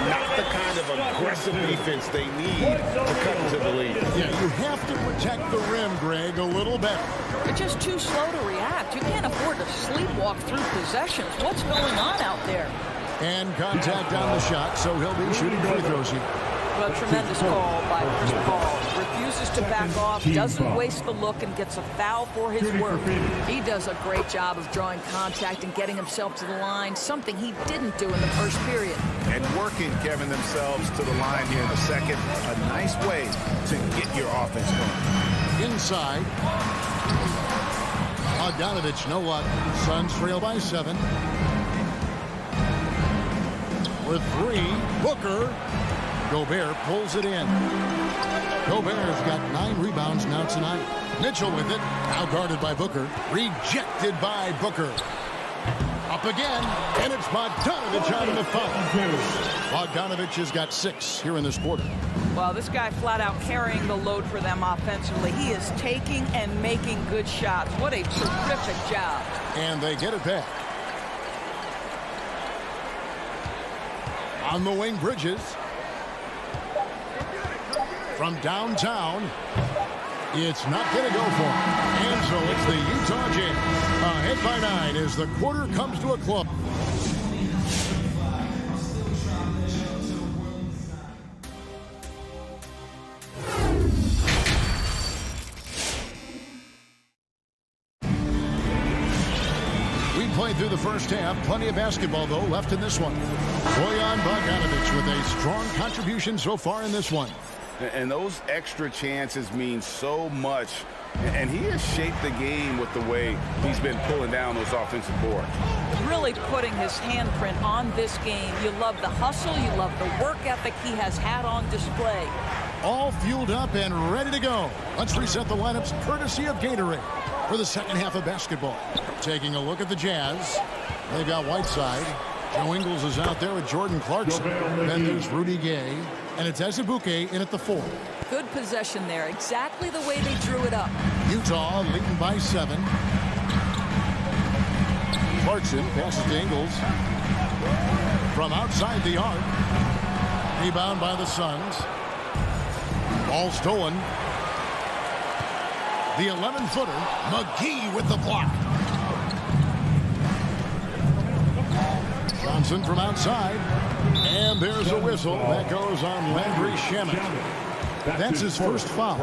Not the kind of aggressive defense they need to cut into the lead. Yeah, you have to protect the rim, Greg, a little better. They're just too slow to react. You can't afford to sleepwalk through possessions. What's going on out there? And contact on the shot, so he'll be shooting free throws here. Well, tremendous call by Chris Paul. Refuses to back off, doesn't waste the look, and gets a foul for his work. He does a great job of drawing contact and getting himself to the line, something he didn't do in the first period. And working, Kevin, themselves to the line here in the second. A nice way to get your offense going. Inside. Bogdanovich, no luck. Suns trail by 7. With 3, Booker. Gobert pulls it in. Gobert's got 9 rebounds now tonight. Mitchell with it. Now guarded by Booker. Rejected by Booker. Up again. And it's Bogdanovich out of the foul. Bogdanovich has got 6 here in this quarter. Well, this guy flat out carrying the load for them offensively. He is taking and making good shots. What a terrific job. And they get it back. On the wing, Bridges. From downtown, it's not going to go for him. And so it's the Utah Jazz ahead by 9 as the quarter comes to a close. We played through the first half. Plenty of basketball, though, left in this one. Bojan Bogdanović with a strong contribution so far in this one. And those extra chances mean so much. And he has shaped the game with the way he's been pulling down those offensive boards. Really putting his handprint on this game. You love the hustle. You love the work ethic he has had on display. All fueled up and ready to go. Let's reset the lineups courtesy of Gatorade for the second half of basketball. Taking a look at the Jazz. They've got Whiteside. Joe Ingles is out there with Jordan Clarkson. Then there's Rudy Gay. And it's Azubuike in at the 4. Good possession there. Exactly the way they drew it up. Utah leading by 7. Clarkson passes to Ingles. From outside the arc. Rebound by the Suns. Ball stolen. The 11-footer. McGee with the block. Johnson from outside. And there's a whistle that goes on Landry Shamet. That's his first foul.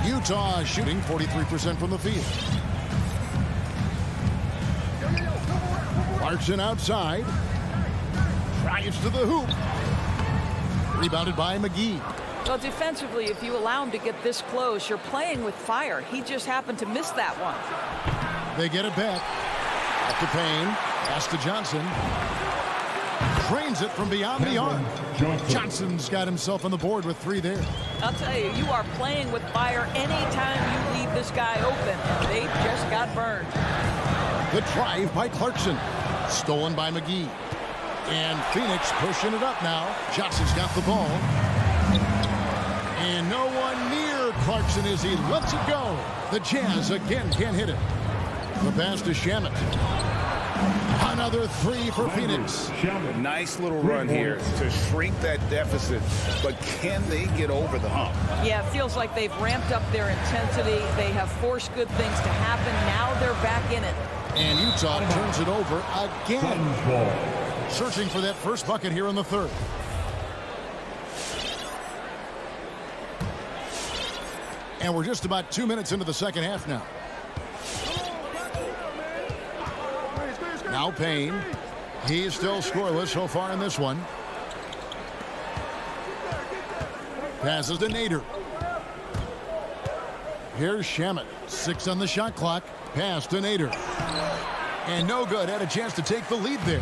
Utah shooting 43% from the field. Clarkson outside. Drives to the hoop. Rebounded by McGee. Well, defensively, if you allow him to get this close, you're playing with fire. He just happened to miss that one. They get it back. Up to Payne. Pass to Johnson. Trains it from beyond the arc. Johnson's got himself on the board with 3 there. I'll tell you, you are playing with fire anytime you leave this guy open. They just got burned. The drive by Clarkson. Stolen by McGee. And Phoenix pushing it up now. Johnson's got the ball. And no one near Clarkson as he lets it go. The Jazz again can't hit it. The pass to Shamet. Another 3 for Phoenix. Nice little run here to shrink that deficit, but can they get over the hump? Yeah, it feels like they've ramped up their intensity. They have forced good things to happen. Now they're back in it. And Utah turns it over again. Suns ball. Searching for that first bucket here in the third. And we're just about 2 minutes into the second half now. Now Payne. He is still scoreless so far in this one. Passes to Nader. Here's Shamet. 6 on the shot clock. Pass to Nader. And no good. Had a chance to take the lead there.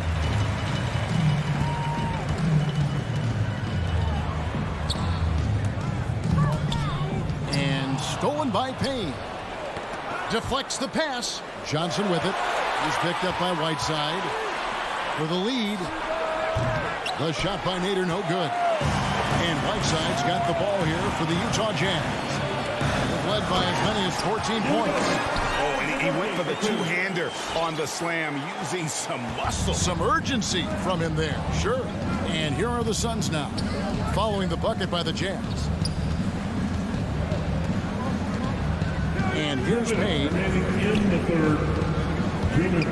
And stolen by Payne. Deflects the pass. Johnson with it. He's picked up by Whiteside. For the lead. The shot by Nader, no good. And Whiteside's got the ball here for the Utah Jazz. Led by as many as 14 points. Oh, and he went for the two-hander on the slam, using some muscle. Some urgency from him there, sure. And here are the Suns now, following the bucket by the Jazz. And here's Payne. In the third. 2 minutes.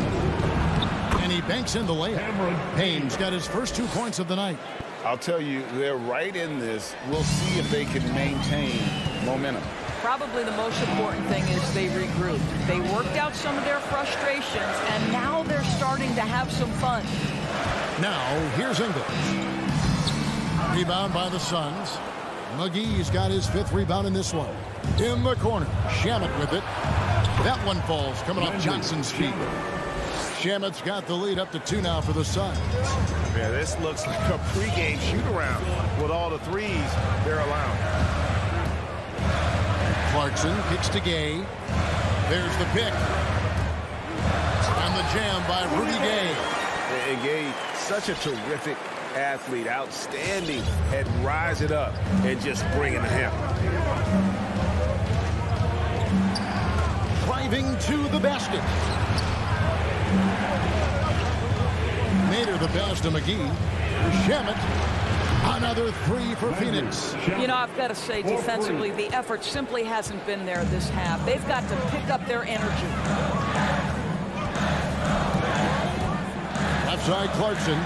And he banks in the layup. Payne's got his first 2 points of the night. I'll tell you, they're right in this. We'll see if they can maintain momentum. Probably the most important thing is they regrouped. They worked out some of their frustrations, and now they're starting to have some fun. Now, here's Ingles. Rebound by the Suns. McGee's got his 5th rebound in this one. In the corner, Shamet with it. That one falls coming off Johnson's feet. Shamet's got the lead up to 2 now for the Suns. Yeah, this looks like a pregame shoot-around with all the threes they're allowing. Clarkson kicks to Gay. There's the pick. And the jam by Rudy Gay. And Gay, such a terrific athlete, outstanding at rising up and just bringing the hammer. Driving to the basket. Nader the pass to McGee. Shamet. Another 3 for Phoenix. You know, I've got to say, defensively, the effort simply hasn't been there this half. They've got to pick up their energy. Left side, Clarkson.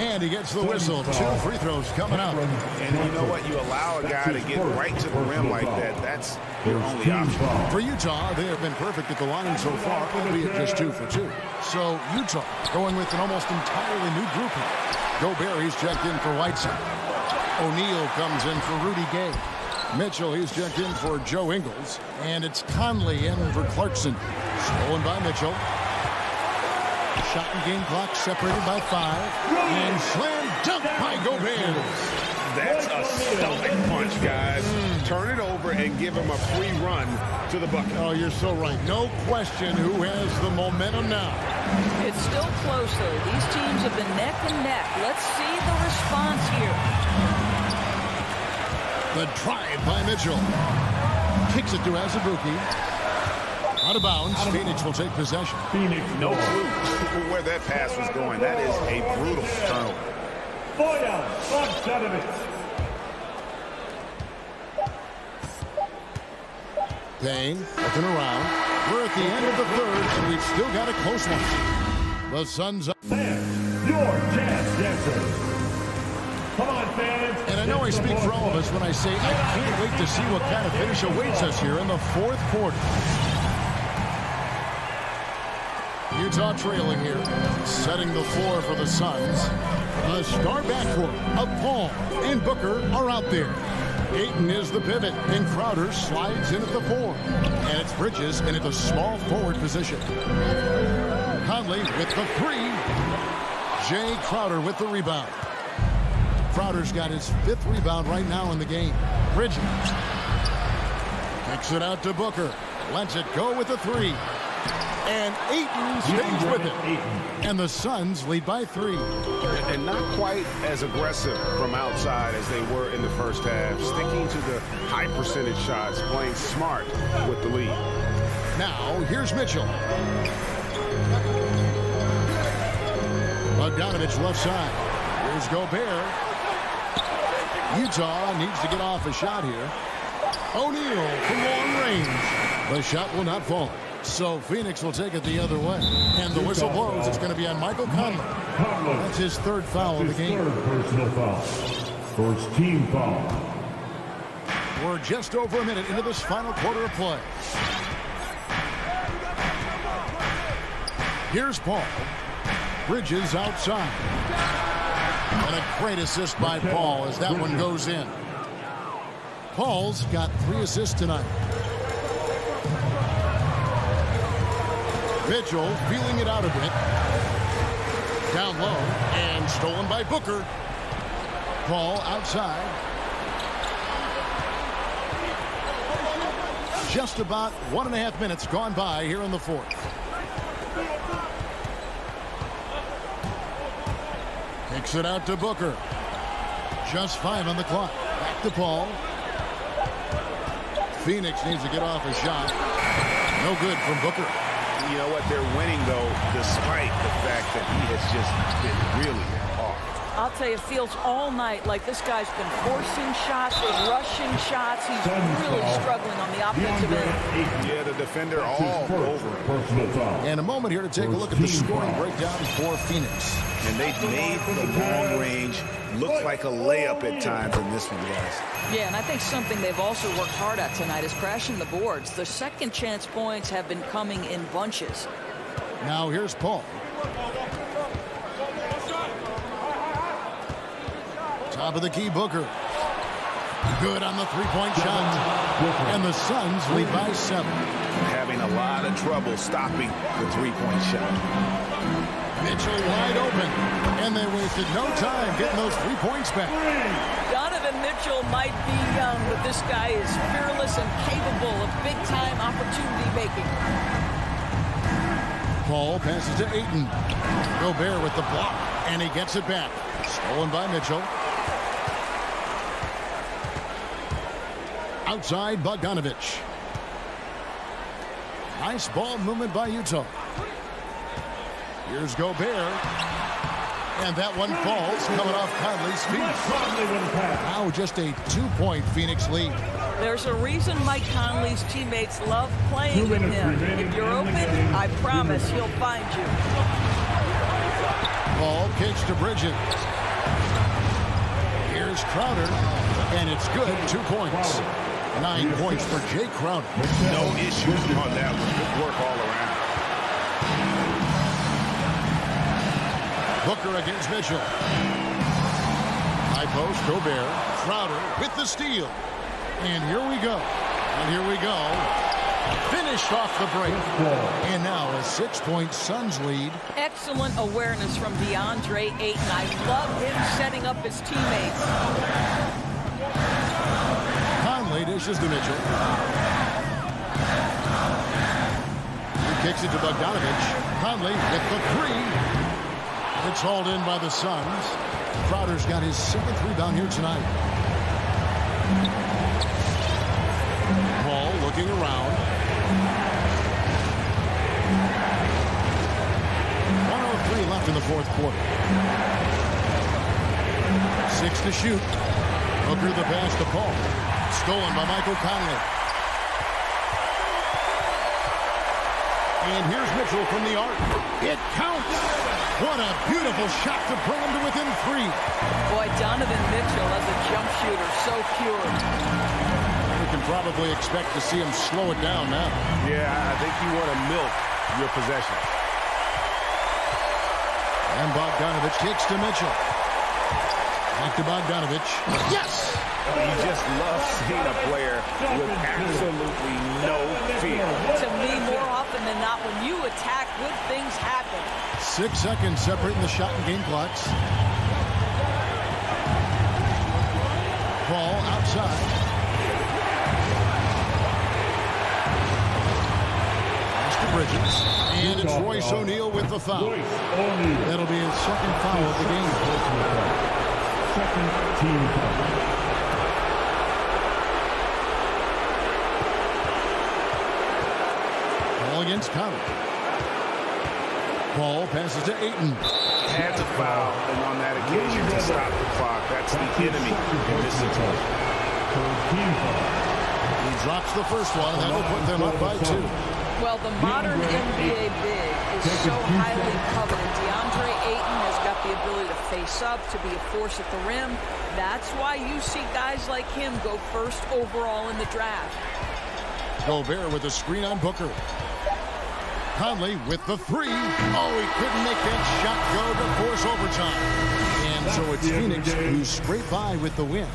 And he gets the whistle. 2 free throws coming up. And you know what? You allow a guy to get right to the rim like that. That's your only option. For Utah, they have been perfect at the line so far, albeit just 2 for 2. So Utah going with an almost entirely new grouping. Gobert, he's checked in for Whiteside. O'Neal comes in for Rudy Gay. Mitchell, he's checked in for Joe Ingles. And it's Conley in for Clarkson. Stolen by Mitchell. Shot and game clock separated by 5. And slam dunk by Gobert. That's a stomach punch, guys. Turn it over and give him a free run to the bucket. Oh, you're so right. No question who has the momentum now. It's still close, though. These teams have been neck and neck. Let's see the response here. The drive by Mitchell. Kicks it to Azubuike. Out of bounds. Phoenix will take possession. Phoenix. No clue where that pass was going. That is a brutal turnover. Boyan Bogdanovic. Payne looking around. We're at the end of the third, and we've still got a close one. The Suns up. Fans, your Jazz dancers. Come on, fans. And I know I speak for all of us when I say I can't wait to see what kind of finish awaits us here in the 4th quarter. Utah trailing here, setting the floor for the Suns. The star backcourt of Paul and Booker are out there. Ayton is the pivot, and Crowder slides in at the 4. And it's Bridges in at the small forward position. Conley with the 3. Jay Crowder with the rebound. Crowder's got his 5th rebound right now in the game. Bridges kicks it out to Booker. Lets it go with the 3. And Ayton stays with it. And the Suns lead by 3. And not quite as aggressive from outside as they were in the first half. Sticking to the high percentage shots, playing smart with the lead. Now, here's Mitchell. Bogdanovic left side. Here's Gobert. Utah needs to get off a shot here. O'Neal from long range. The shot will not fall. So Phoenix will take it the other way. And the whistle blows. It's going to be on Michael Conley. That's his third foul of the game. Third personal foul. First team foul. We're just over a minute into this final quarter of play. Here's Paul. Bridges outside. And a great assist by Paul as that one goes in. Paul's got 3 assists tonight. Mitchell feeling it out a bit. Down low and stolen by Booker. Paul outside. Just about 1.5 minutes gone by here in the fourth. Kicks it out to Booker. Just 5 on the clock. Back to Paul. Phoenix needs to get off a shot. No good from Booker. You know what? They're winning, though, despite the fact that he has just been really off. I'll tell you, it feels all night like this guy's been forcing shots or rushing shots. He's really struggling on the offensive end. Yeah, the defender all over him. And a moment here to take a look at the scoring breakdown for Phoenix. And they've made the long range look like a layup at times in this one, guys. Yeah, and I think something they've also worked hard at tonight is crashing the boards. The second chance points have been coming in bunches. Now here's Paul. Top of the key, Booker. Good on the three-point shot. And the Suns lead by 7. Having a lot of trouble stopping the three-point shot. Mitchell wide open. And they wasted no time getting those 3 points back. Donovan Mitchell might be young, but this guy is fearless and capable of big-time opportunity making. Paul passes to Ayton. Gobert with the block. And he gets it back. Stolen by Mitchell. Outside, Bogdanovich. Nice ball movement by Utah. Here's Gobert. And that one falls, coming off Conley's feet. Now just a 2-point Phoenix lead. There's a reason Mike Conley's teammates love playing with him. If you're open, I promise he'll find you. Ball kicks to Bridges. Here's Crowder. And it's good, 2 points. 9 points for Jay Crowder. No issues on that one. Good work all around. Booker against Mitchell. High post, Gobert. Crowder with the steal. And here we go. And here we go. Finished off the break. And now a 6-point Suns lead. Excellent awareness from DeAndre Ayton. I love him setting up his teammates. Conley dishes to Mitchell. He kicks it to Bogdanovich. Conley with the 3. It's hauled in by the Suns. Crowder's got his 7th rebound here tonight. Paul looking around. 1:03 left in the fourth quarter. 6 to shoot. Booker the pass to Paul. Stolen by Michael Conley. And here's Mitchell from the arc. It counts. What a beautiful shot to bring him to within 3. Boy, Donovan Mitchell as a jump shooter, so pure. We can probably expect to see him slow it down now. Yeah, I think you want to milk your possession. And Bogdanovich kicks to Mitchell. Back to Bogdanovich. Yes! You just love seeing a player with absolutely no fear. To me, more often than not, when you attack, good things happen. 6 seconds separating the shot and game clocks. Ball outside. Pass to Bridges. And it's Royce O'Neal with the foul. That'll be his 2nd foul of the game. Second team foul. Against Conley. Ball passes to Ayton. Had to foul, and on that occasion to stop the clock. That's the enemy in this situation. He drops the first one, and that'll put them up by 2. Well, the modern NBA big is so highly coveted. DeAndre Ayton has got the ability to face up, to be a force at the rim. That's why you see guys like him go first overall in the draft. Gobert with a screen on Booker. Conley with the three. Oh, he couldn't make that shot go to force overtime. And so it's Phoenix who scrape by with the win.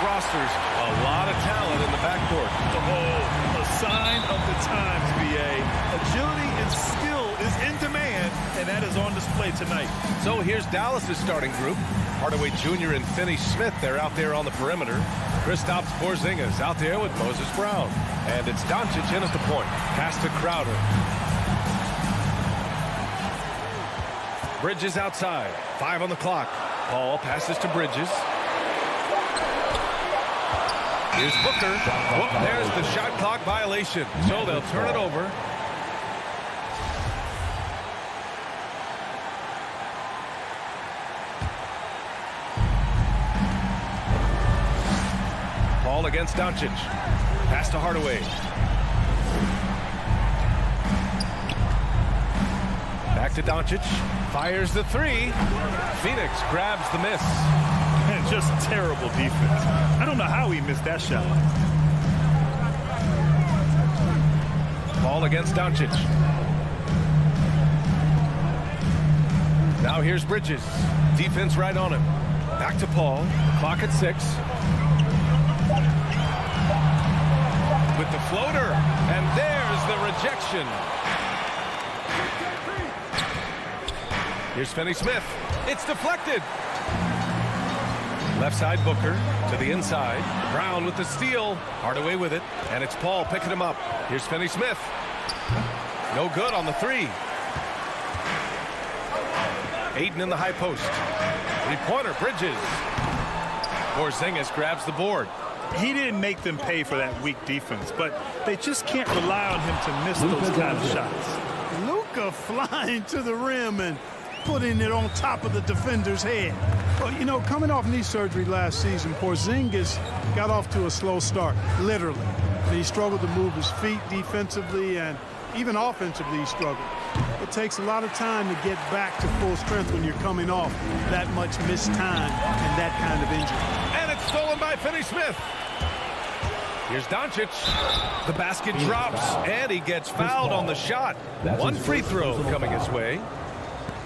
rosters. A lot of talent in the backcourt. Oh, a sign of the times, BA. Agility and skill is in demand, and that is on display tonight. So here's Dallas' starting group. Hardaway Jr. and Finney Smith, they're out there on the perimeter. Kristaps Porzingis out there with Moses Brown. And it's Doncic in at the point. Pass to Crowder. Bridges outside. 5 on the clock. Paul passes to Bridges. Here's Booker. Whoop, there's the shot clock violation. So they'll turn it over. Paul against Doncic. Pass to Hardaway. Back to Doncic. Fires the three. Phoenix grabs the miss. Man, just terrible defense. I don't know how he missed that shot. Paul against Doncic. Now here's Bridges. Defense right on him. Back to Paul. Clock at 6. With the floater. And there's the rejection. Here's Finney Smith. It's deflected. Left side Booker to the inside. Brown with the steal. Hardaway with it. And it's Paul picking him up. Here's Finney Smith. No good on the three. Ayton in the high post. Three-pointer, Bridges. Porzingis grabs the board. He didn't make them pay for that weak defense, but they just can't rely on him to miss those kind of shots. Luka flying to the rim and putting it on top of the defender's head. Well, you know, coming off knee surgery last season, Porzingis got off to a slow start, literally. He struggled to move his feet defensively, and even offensively he struggled. It takes a lot of time to get back to full strength when you're coming off that much missed time and that kind of injury. And it's stolen by Finney Smith. Here's Doncic. The basket drops, and he gets fouled on the shot. One free throw coming his way.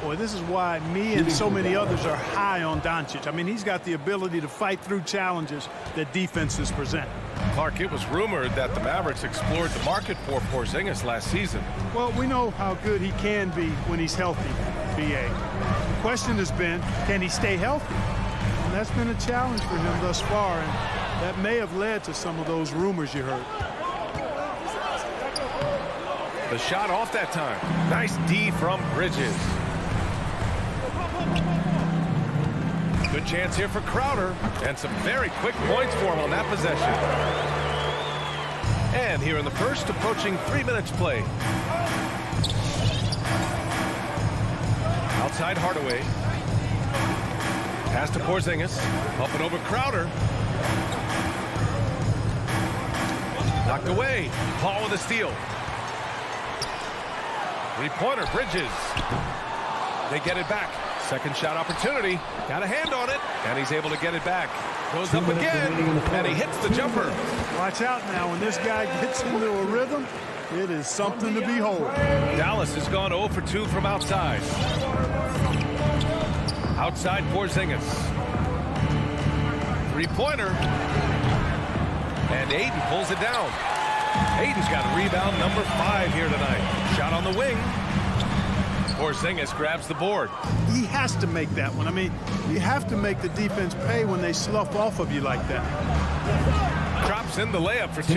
Boy, this is why me and so many others are high on Doncic. I mean, he's got the ability to fight through challenges that defenses present. Clark, it was rumored that the Mavericks explored the market for Porzingis last season. Well, we know how good he can be when he's healthy, B.A. The question has been, can he stay healthy? And that's been a challenge for him thus far, and that may have led to some of those rumors you heard. The shot off that time. Nice D from Bridges. The Good chance here for Crowder, and some very quick points for him on that possession. And here in the first, approaching 3 minutes play. Outside Hardaway. Pass to Porzingis. Up and over Crowder. Knocked away. Paul with a steal. Three-pointer, Bridges. They get it back. Second shot opportunity. Got a hand on it, and he's able to get it back. Goes up again, and he hits the jumper. Watch out now. When this guy gets into a rhythm, it is something to behold. Dallas has gone 0 for 2 from outside. Outside Porzingis. Three-pointer. And Ayton pulls it down. Ayton's got rebound number 5 here tonight. Shot on the wing. Porzingis grabs the board. He has to make that one. I mean, you have to make the defense pay when they slough off of you like that. Drops in the layup for 2.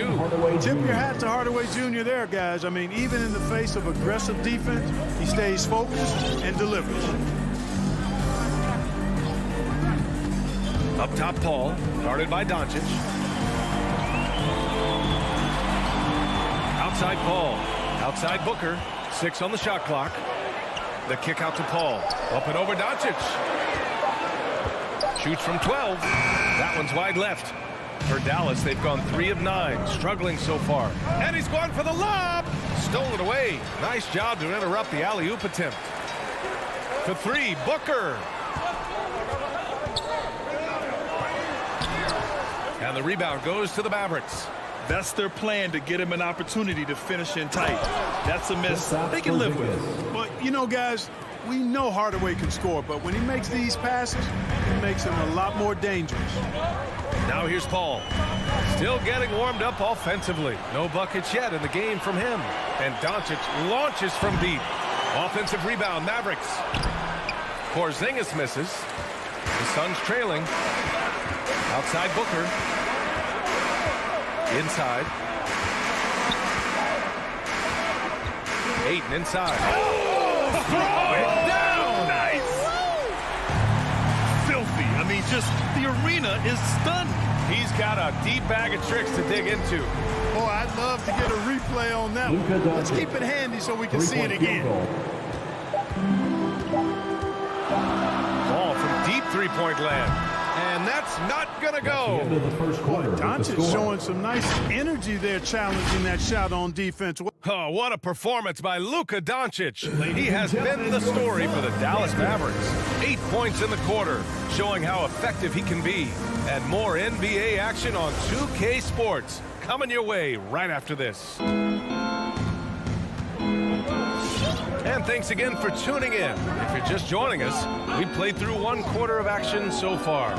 Tip your hat to Hardaway Jr. there, guys. I mean, even in the face of aggressive defense, he stays focused and delivers. Up top, Paul, guarded by Doncic. Outside Paul, outside Booker, 6 on the shot clock. The kick out to Paul, up and over Doncic. Shoots from 12. That one's wide left. For Dallas, they've gone 3 of 9, struggling so far. And he's gone for the lob. Stole it away. Nice job to interrupt the alley-oop attempt. For 3, Booker. And the rebound goes to the Mavericks. That's their plan, to get him an opportunity to finish in tight. That's a miss they can live with. But, you know, guys, we know Hardaway can score, but when he makes these passes, it makes him a lot more dangerous. Now here's Paul. Still getting warmed up offensively. No buckets yet in the game from him. And Doncic launches from deep. Offensive rebound, Mavericks. Porzingis misses. The Suns trailing. Outside Booker. Inside. Ayton inside. Oh, throw it down! Nice! Filthy. I mean, just the arena is stunned. He's got a deep bag of tricks to dig into. Boy, I'd love to get a replay on that one. Let's keep it handy so we can see it again. Ball from deep three-point land. And that's not going to go. Doncic showing some nice energy there, challenging that shot on defense. Oh, what a performance by Luka Doncic. He has been the story for the Dallas Mavericks. 8 points in the quarter, showing how effective he can be. And more NBA action on 2K Sports coming your way right after this. And thanks again for tuning in. If you're just joining us, we played through 1 quarter of action so far.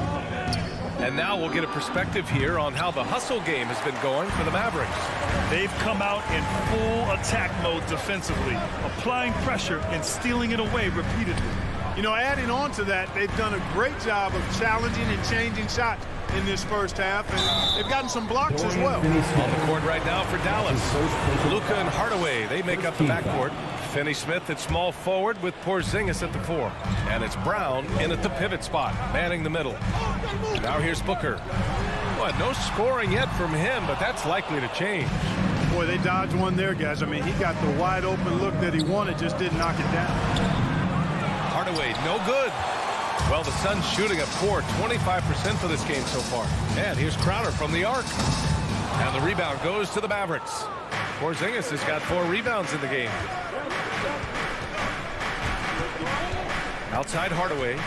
And now we'll get a perspective here on how the hustle game has been going for the Mavericks. They've come out in full attack mode defensively, applying pressure and stealing it away repeatedly. You know, adding on to that, they've done a great job of challenging and changing shots in this first half, and they've gotten some blocks as well. On the court right now for Dallas. Luka and Hardaway, they make up the backcourt. Finney-Smith at small forward with Porzingis at the 4. And it's Brown in at the pivot spot, manning the middle. Now here's Booker. Boy, no scoring yet from him, but that's likely to change. Boy, they dodged one there, guys. I mean, he got the wide open look that he wanted, just didn't knock it down. Hardaway, no good. Well, the Suns shooting a poor 25% for this game so far. And here's Crowder from the arc. And the rebound goes to the Mavericks. Porzingis has got 4 rebounds in the game. Outside Hardaway.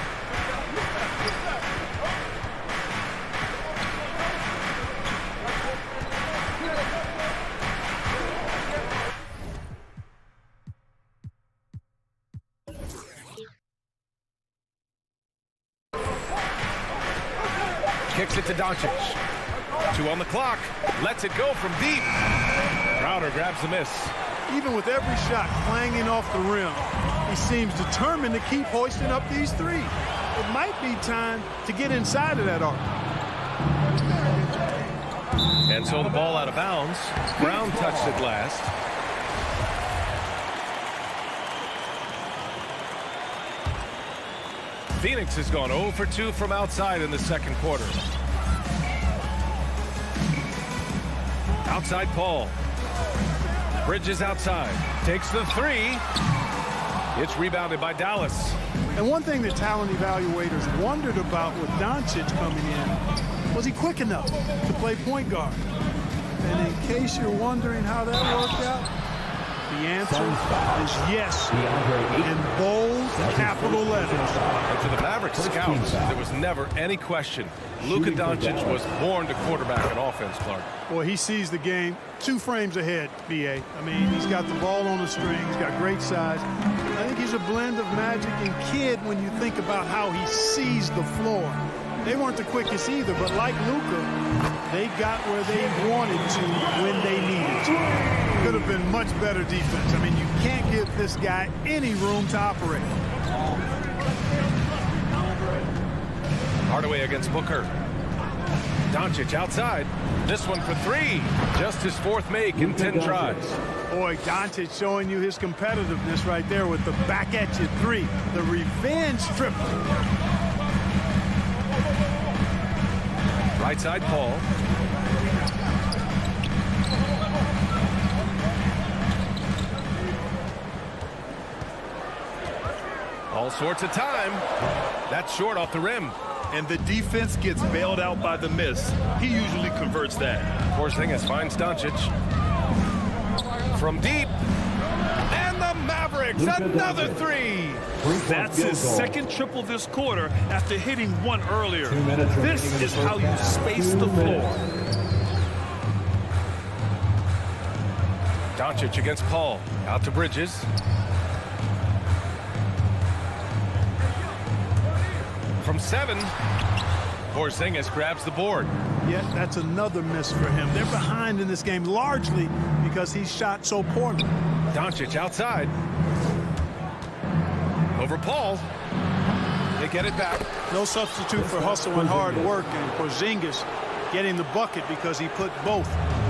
Kicks it to Doncic. 2 on the clock. Lets it go from deep. Crowder grabs the miss. Even with every shot clanging off the rim, he seems determined to keep hoisting up these threes. It might be time to get inside of that arc. And so the ball out of bounds. Brown touched it last. Phoenix has gone 0 for 2 from outside in the second quarter. Outside Paul. Bridges outside. Takes the three. It's rebounded by Dallas. And one thing that talent evaluators wondered about with Doncic coming in, was he quick enough to play point guard? And in case you're wondering how that worked out, the answer is yes, in bold capital letters. And to the Mavericks scouts, there was never any question. Luka Doncic was born to quarterback an offense, Clark. Boy, he sees the game 2 frames ahead, B.A. I mean, he's got the ball on the string. He's got great size. I think he's a blend of Magic and Kidd when you think about how he sees the floor. They weren't the quickest either, but like Luka, they got where they wanted to when they needed to. Could have been much better defense. I mean, you can't give this guy any room to operate. Hardaway against Booker. Doncic outside. This one for 3. Just his 4th make in 10 tries. Boy, Doncic showing you his competitiveness right there with the back at you 3. The revenge triple. Right side Paul. All sorts of time. That's short off the rim. And the defense gets bailed out by the miss. He usually converts that. Porzingis finds Doncic. From deep. And the Mavericks, another 3. That's his second triple this quarter after hitting one earlier. This is how you space the floor. Doncic against Paul. Out to Bridges. From 7. Porzingis grabs the board. Yeah, that's another miss for him. They're behind in this game largely because he shot so poorly. Doncic outside. Over Paul. They get it back. No substitute for hustle and hard work, and Porzingis getting the bucket because he put both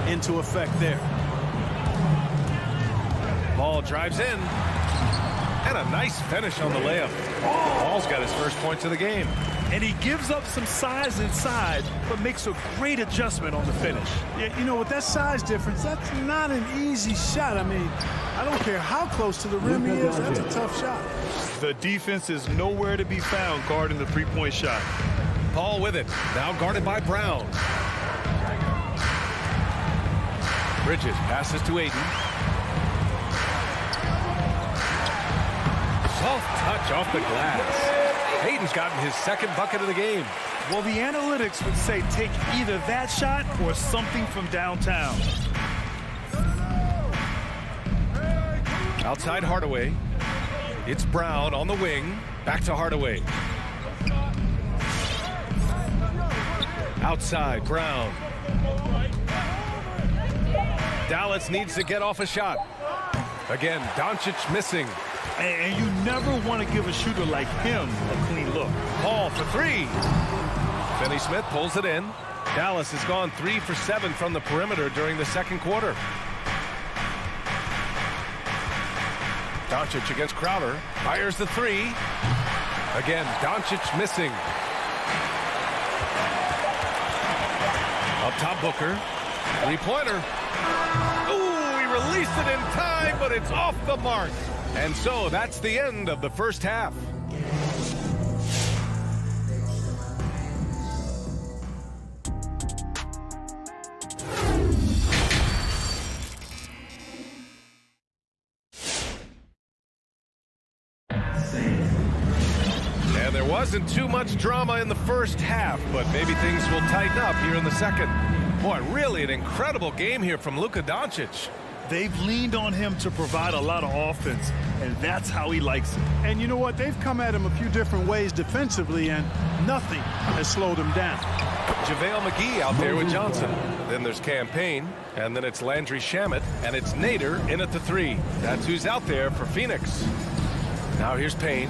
into effect there. Ball drives in. And a nice finish on the layup. Paul's got his first points of the game. And he gives up some size inside, but makes a great adjustment on the finish. Yeah, you know, with that size difference, that's not an easy shot. I mean, I don't care how close to the rim he is, that's a tough shot. The defense is nowhere to be found guarding the three-point shot. Paul with it. Now guarded by Brown. Bridges passes to Ayton. Soft touch off the glass. Hayden's gotten his second bucket of the game. Well, the analytics would say take either that shot or something from downtown. Outside Hardaway. It's Brown on the wing. Back to Hardaway. Outside Brown. Dallas needs to get off a shot. Again, Doncic missing. And you never want to give a shooter like him a clean look. Paul for 3. Finney-Smith pulls it in. Dallas has gone 3 for 7 from the perimeter during the second quarter. Doncic against Crowder. Fires the 3. Again, Doncic missing. Up top, Booker. 3-pointer. Ooh, he released it in time, but it's off the mark. And so that's the end of the first half. And there wasn't too much drama in the first half, but maybe things will tighten up here in the second. Boy, really an incredible game here from Luka Doncic. They've leaned on him to provide a lot of offense, and that's how he likes it. And you know what? They've come at him a few different ways defensively, and nothing has slowed him down. JaVale McGee out there with Johnson. Then there's Cam Payne, and then it's Landry Shamet, and it's Nader in at the 3. That's who's out there for Phoenix. Now here's Payne.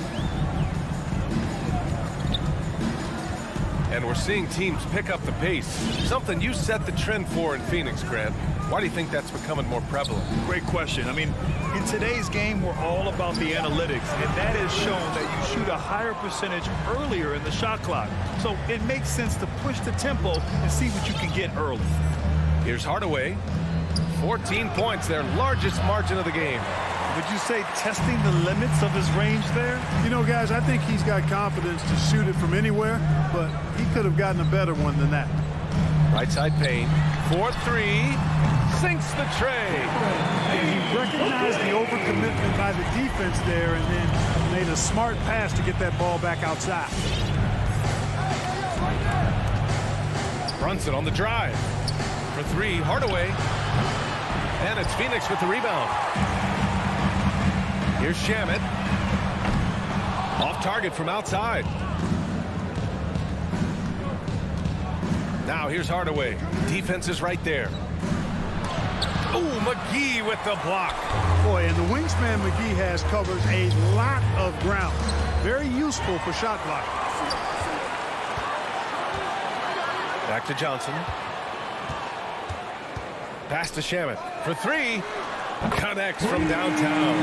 And we're seeing teams pick up the pace. Something you set the trend for in Phoenix, Grant. Why do you think that's becoming more prevalent? Great question. I mean, in today's game, we're all about the analytics, and that has shown that you shoot a higher percentage earlier in the shot clock. So it makes sense to push the tempo and see what you can get early. Here's Hardaway. 14 points, their largest margin of the game. Would you say testing the limits of his range there? You know, guys, I think he's got confidence to shoot it from anywhere, but he could have gotten a better one than that. Right side Payne. 4-3. Sinks the tray. And he recognized the overcommitment by the defense there and then made a smart pass to get that ball back outside. Brunson on the drive. For three, Hardaway. And it's Phoenix with the rebound. Here's Shamet. Off target from outside. Now here's Hardaway. Defense is right there. Oh, McGee with the block. Boy, and the wingspan McGee has covers a lot of ground. Very useful for shot blocking. Back to Johnson. Pass to Shamet for three. Connects from downtown.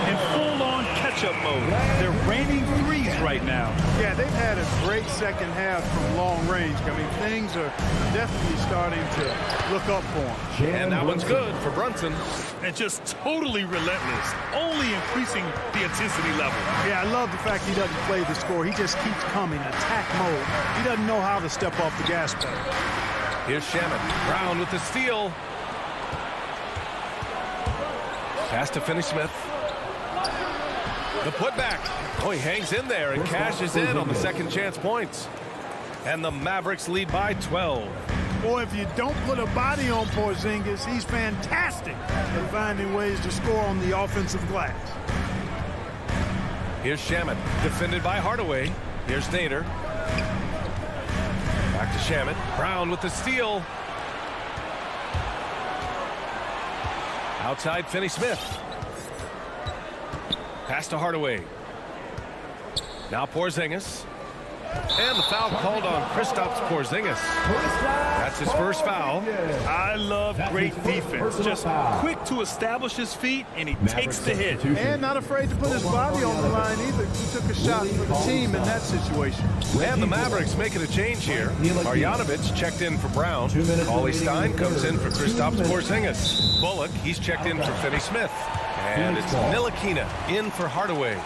In full-on catch-up mode. They're raining threes right now. Yeah, they've had a great second half from long range. I mean, things are definitely starting to look up for them. And that one's good for Brunson. And just totally relentless, only increasing the intensity level. Yeah, I love the fact he doesn't play the score. He just keeps coming, attack mode. He doesn't know how to step off the gas pedal. Here's Shamet. Brown with the steal. Pass to Finney-Smith. The putback. Oh, he hangs in there and cashes in on the second chance points. And the Mavericks lead by 12. Boy, if you don't put a body on Porzingis, he's fantastic at finding ways to score on the offensive glass. Here's Shamet, defended by Hardaway. Here's Nader. Back to Shamet. Brown with the steal. Outside Finney-Smith. Pass to Hardaway. Now Porzingis. And the foul called on Kristaps Porzingis. That's his first foul. I love great defense. Just quick to establish his feet, and he takes the hit. And not afraid to put his body on the line either. He took a shot for the team in that situation. And the Mavericks making a change here. Marjanovic checked in for Brown. Cauley Stein comes in for Kristaps Porzingis. Bullock, he's checked in for Finney-Smith. And it's Ntilikina in for Hardaway.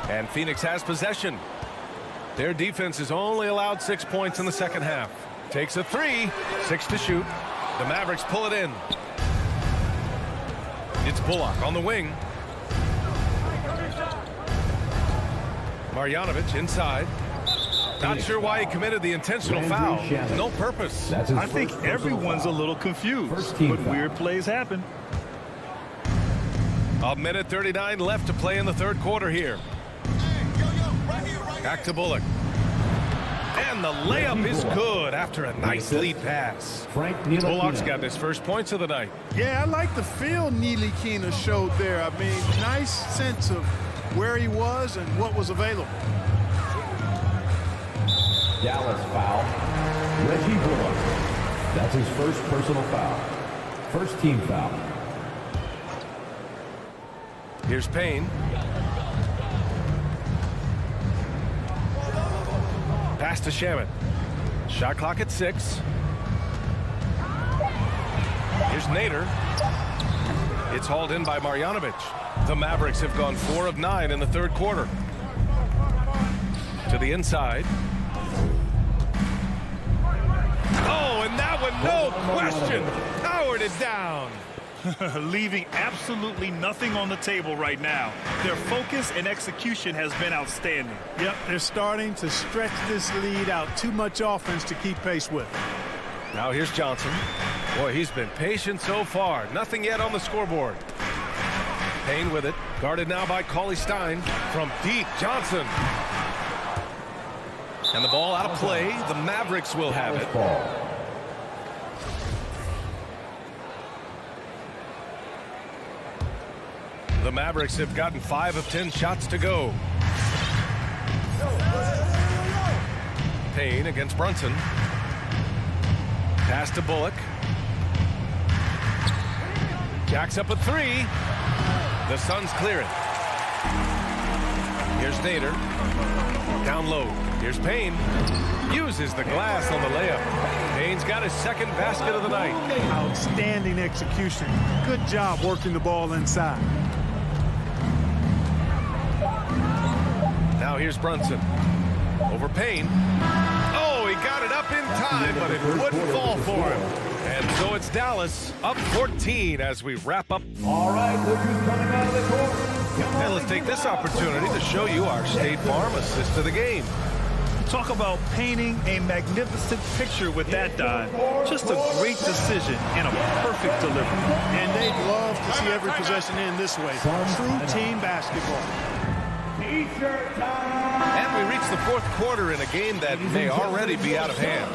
And Phoenix has possession. Their defense has only allowed 6 points in the second half. Takes a three, 6 to shoot. The Mavericks pull it in. It's Bullock on the wing. Marjanovic inside. Not sure why he committed the intentional foul. No purpose. I think everyone's a little confused, but weird plays happen. A minute 39 left to play in the third quarter here. Back to Bullock. And the layup is good after a nice lead pass. Bullock's got his first points of the night. Yeah, I like the feel Ntilikina showed there. I mean, nice sense of where he was and what was available. Dallas foul. Reggie Bullock. That's his first personal foul. First team foul. Here's Payne. Pass to Shamet. Shot clock at 6. Here's Nader. It's hauled in by Marjanovic. The Mavericks have gone 4 of 9 in the third quarter. To the inside. Oh, and that one, no question, powered it down. Leaving absolutely nothing on the table right now. Their focus and execution has been outstanding. Yep, they're starting to stretch this lead out. Too much offense to keep pace with. Now here's Johnson. Boy, he's been patient so far. Nothing yet on the scoreboard. Payne with it. Guarded now by Cauley Stein. From deep, Johnson. And the ball out of play. The Mavericks will have it. The Mavericks have gotten 5 of 10 shots to go. Payne against Brunson. Pass to Bullock. Jacks up a three. The Suns clear it. Here's Nader. Down low. Here's Payne. Uses the glass on the layup. Payne's got his second basket of the night. Outstanding execution. Good job working the ball inside. Now here's Brunson. Over Payne. Oh, he got it up in time, but it wouldn't fall for him. And so it's Dallas up 14 as we wrap up. All right, look who's coming out of the court. And let's take this opportunity to show you our State Farm assist of the game. Talk about painting a magnificent picture with that dive. Just a great decision and a perfect delivery. And they'd love to see every possession end this way. True team basketball. And we reach the fourth quarter in a game that may already be out of hand.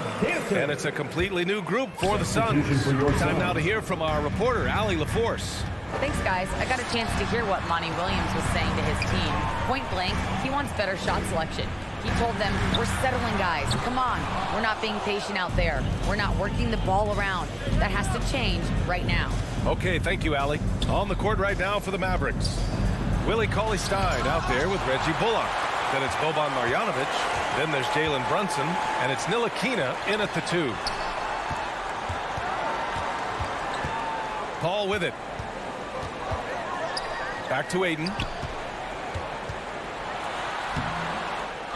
And it's a completely new group for the Suns. Time now to hear from our reporter, Allie LaForce. Thanks, guys. I got a chance to hear what Monty Williams was saying to his team. Point blank, he wants better shot selection. He told them, we're settling, guys. Come on. We're not being patient out there. We're not working the ball around. That has to change right now. Okay, thank you, Allie. On the court right now for the Mavericks. Willie Cauley-Stein out there with Reggie Bullock. Then it's Boban Marjanovic. Then there's Jalen Brunson. And it's Ntilikina in at the 2. Paul with it. Back to Ayton.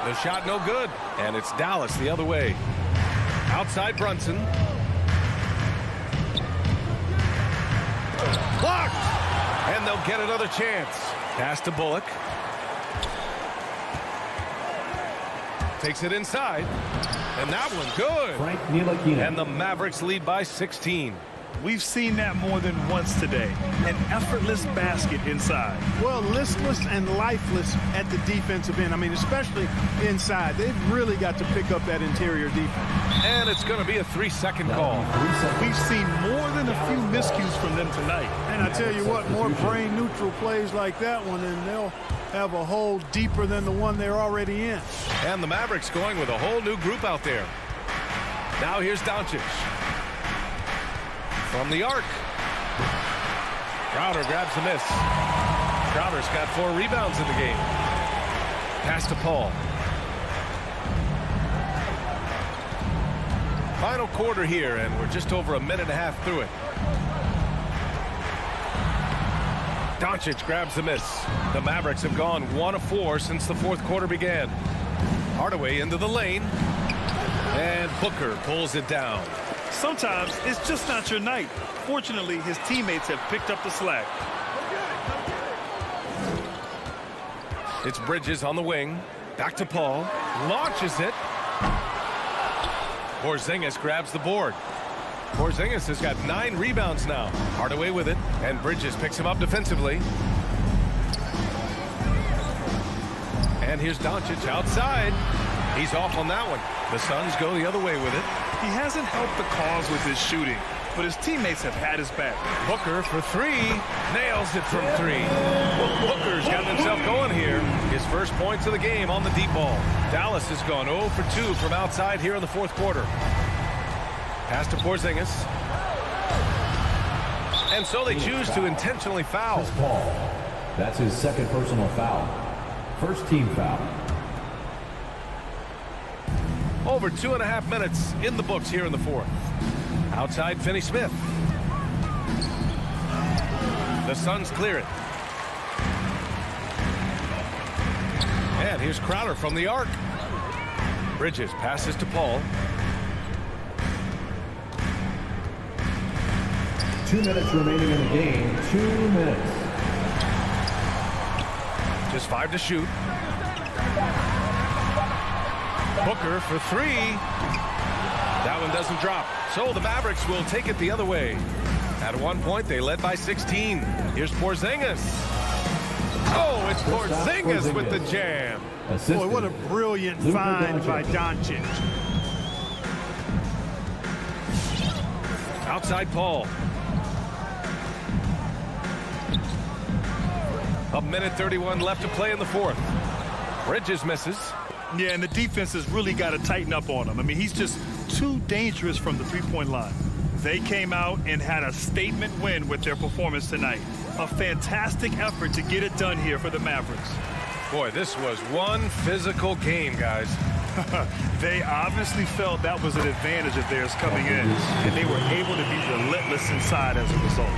The shot no good. And it's Dallas the other way. Outside Brunson. Blocked! And they'll get another chance. Pass to Bullock. Takes it inside. And that one good. Frank Ntilikina. And the Mavericks lead by 16. We've seen that more than once today. An effortless basket inside. Well, listless and lifeless at the defensive end. I mean, especially inside. They've really got to pick up that interior defense. And it's going to be a 3-second call. We've seen more than a few miscues from them tonight. And I tell you what, more brain-neutral plays like that one, and they'll have a hole deeper than the one they're already in. And the Mavericks going with a whole new group out there. Now here's Doncic. From the arc. Crowder grabs the miss. Crowder's got 4 rebounds in the game. Pass to Paul. Final quarter here, and we're just over a minute and a half through it. Doncic grabs the miss. The Mavericks have gone 1 of 4 since the fourth quarter began. Hardaway into the lane. And Booker pulls it down. Sometimes it's just not your night. Fortunately, his teammates have picked up the slack. It's Bridges on the wing. Back to Paul. Launches it. Porzingis grabs the board. Porzingis has got 9 rebounds now. Hardaway with it. And Bridges picks him up defensively. And here's Doncic outside. He's off on that one. The Suns go the other way with it. He hasn't helped the cause with his shooting, but his teammates have had his back. Booker for 3. Nails it from 3. Booker's got himself going here. His first points of the game on the deep ball. Dallas has gone 0 for 2 from outside here in the fourth quarter. Pass to Porzingis. And so they choose to intentionally foul. Chris Paul. That's his second personal foul. First team foul. Over 2.5 minutes in the books here in the fourth. Outside Finney-Smith. The Suns clear it. And here's Crowder from the arc. Bridges passes to Paul. 2 minutes remaining in the game. 2 minutes. Just 5 to shoot. Booker for 3. That one doesn't drop. So the Mavericks will take it the other way. At one point, they led by 16. Here's Porzingis. Oh, it's Porzingis with the jam. Assisted. Boy, what a brilliant Luka find Doncic. by Doncic. Outside Paul. A minute 31 left to play in the fourth. Bridges misses. Yeah, and the defense has really got to tighten up on him. I mean, he's just too dangerous from the three-point line. They came out and had a statement win with their performance tonight. A fantastic effort to get it done here for the Mavericks. Boy, this was one physical game, guys. They obviously felt that was an advantage of theirs coming in, and they were able to be relentless inside as a result.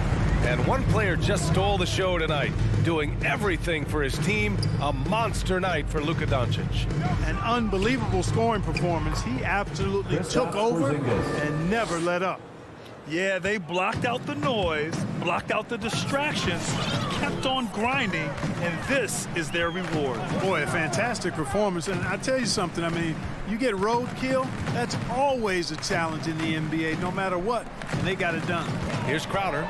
And one player just stole the show tonight, doing everything for his team. A monster night for Luka Doncic. An unbelievable scoring performance. He absolutely took over and never let up. Yeah, they blocked out the noise, blocked out the distractions, kept on grinding, and this is their reward. Boy, a fantastic performance. And I tell you something, I mean, you get roadkill, that's always a challenge in the NBA, no matter what, and they got it done. Here's Crowder.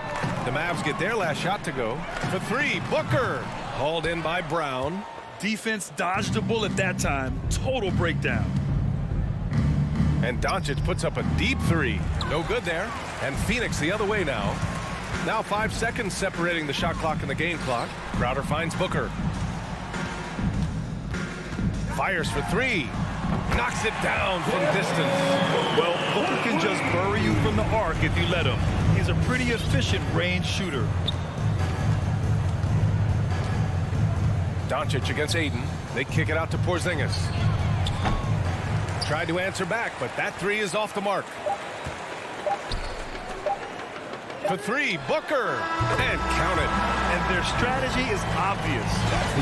The Mavs get their last shot to go. For three, Booker. Hauled in by Brown. Defense dodged a bullet that time. Total breakdown. And Doncic puts up a deep three. No good there. And Phoenix the other way now. Now 5 seconds separating the shot clock and the game clock. Crowder finds Booker. Fires for three. Knocks it down from distance. Well, Booker can just bury you from the arc if you let him. He's a pretty efficient range shooter. Doncic against Ayton. They kick it out to Porzingis. Tried to answer back, but that three is off the mark. For three, Booker. And count it. And their strategy is obvious.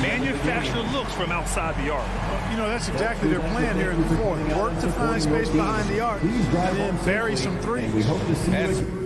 Manufacture looks from outside the arc. You know, that's exactly their plan here in the fourth. Work to find space behind the arc and then bury some threes. And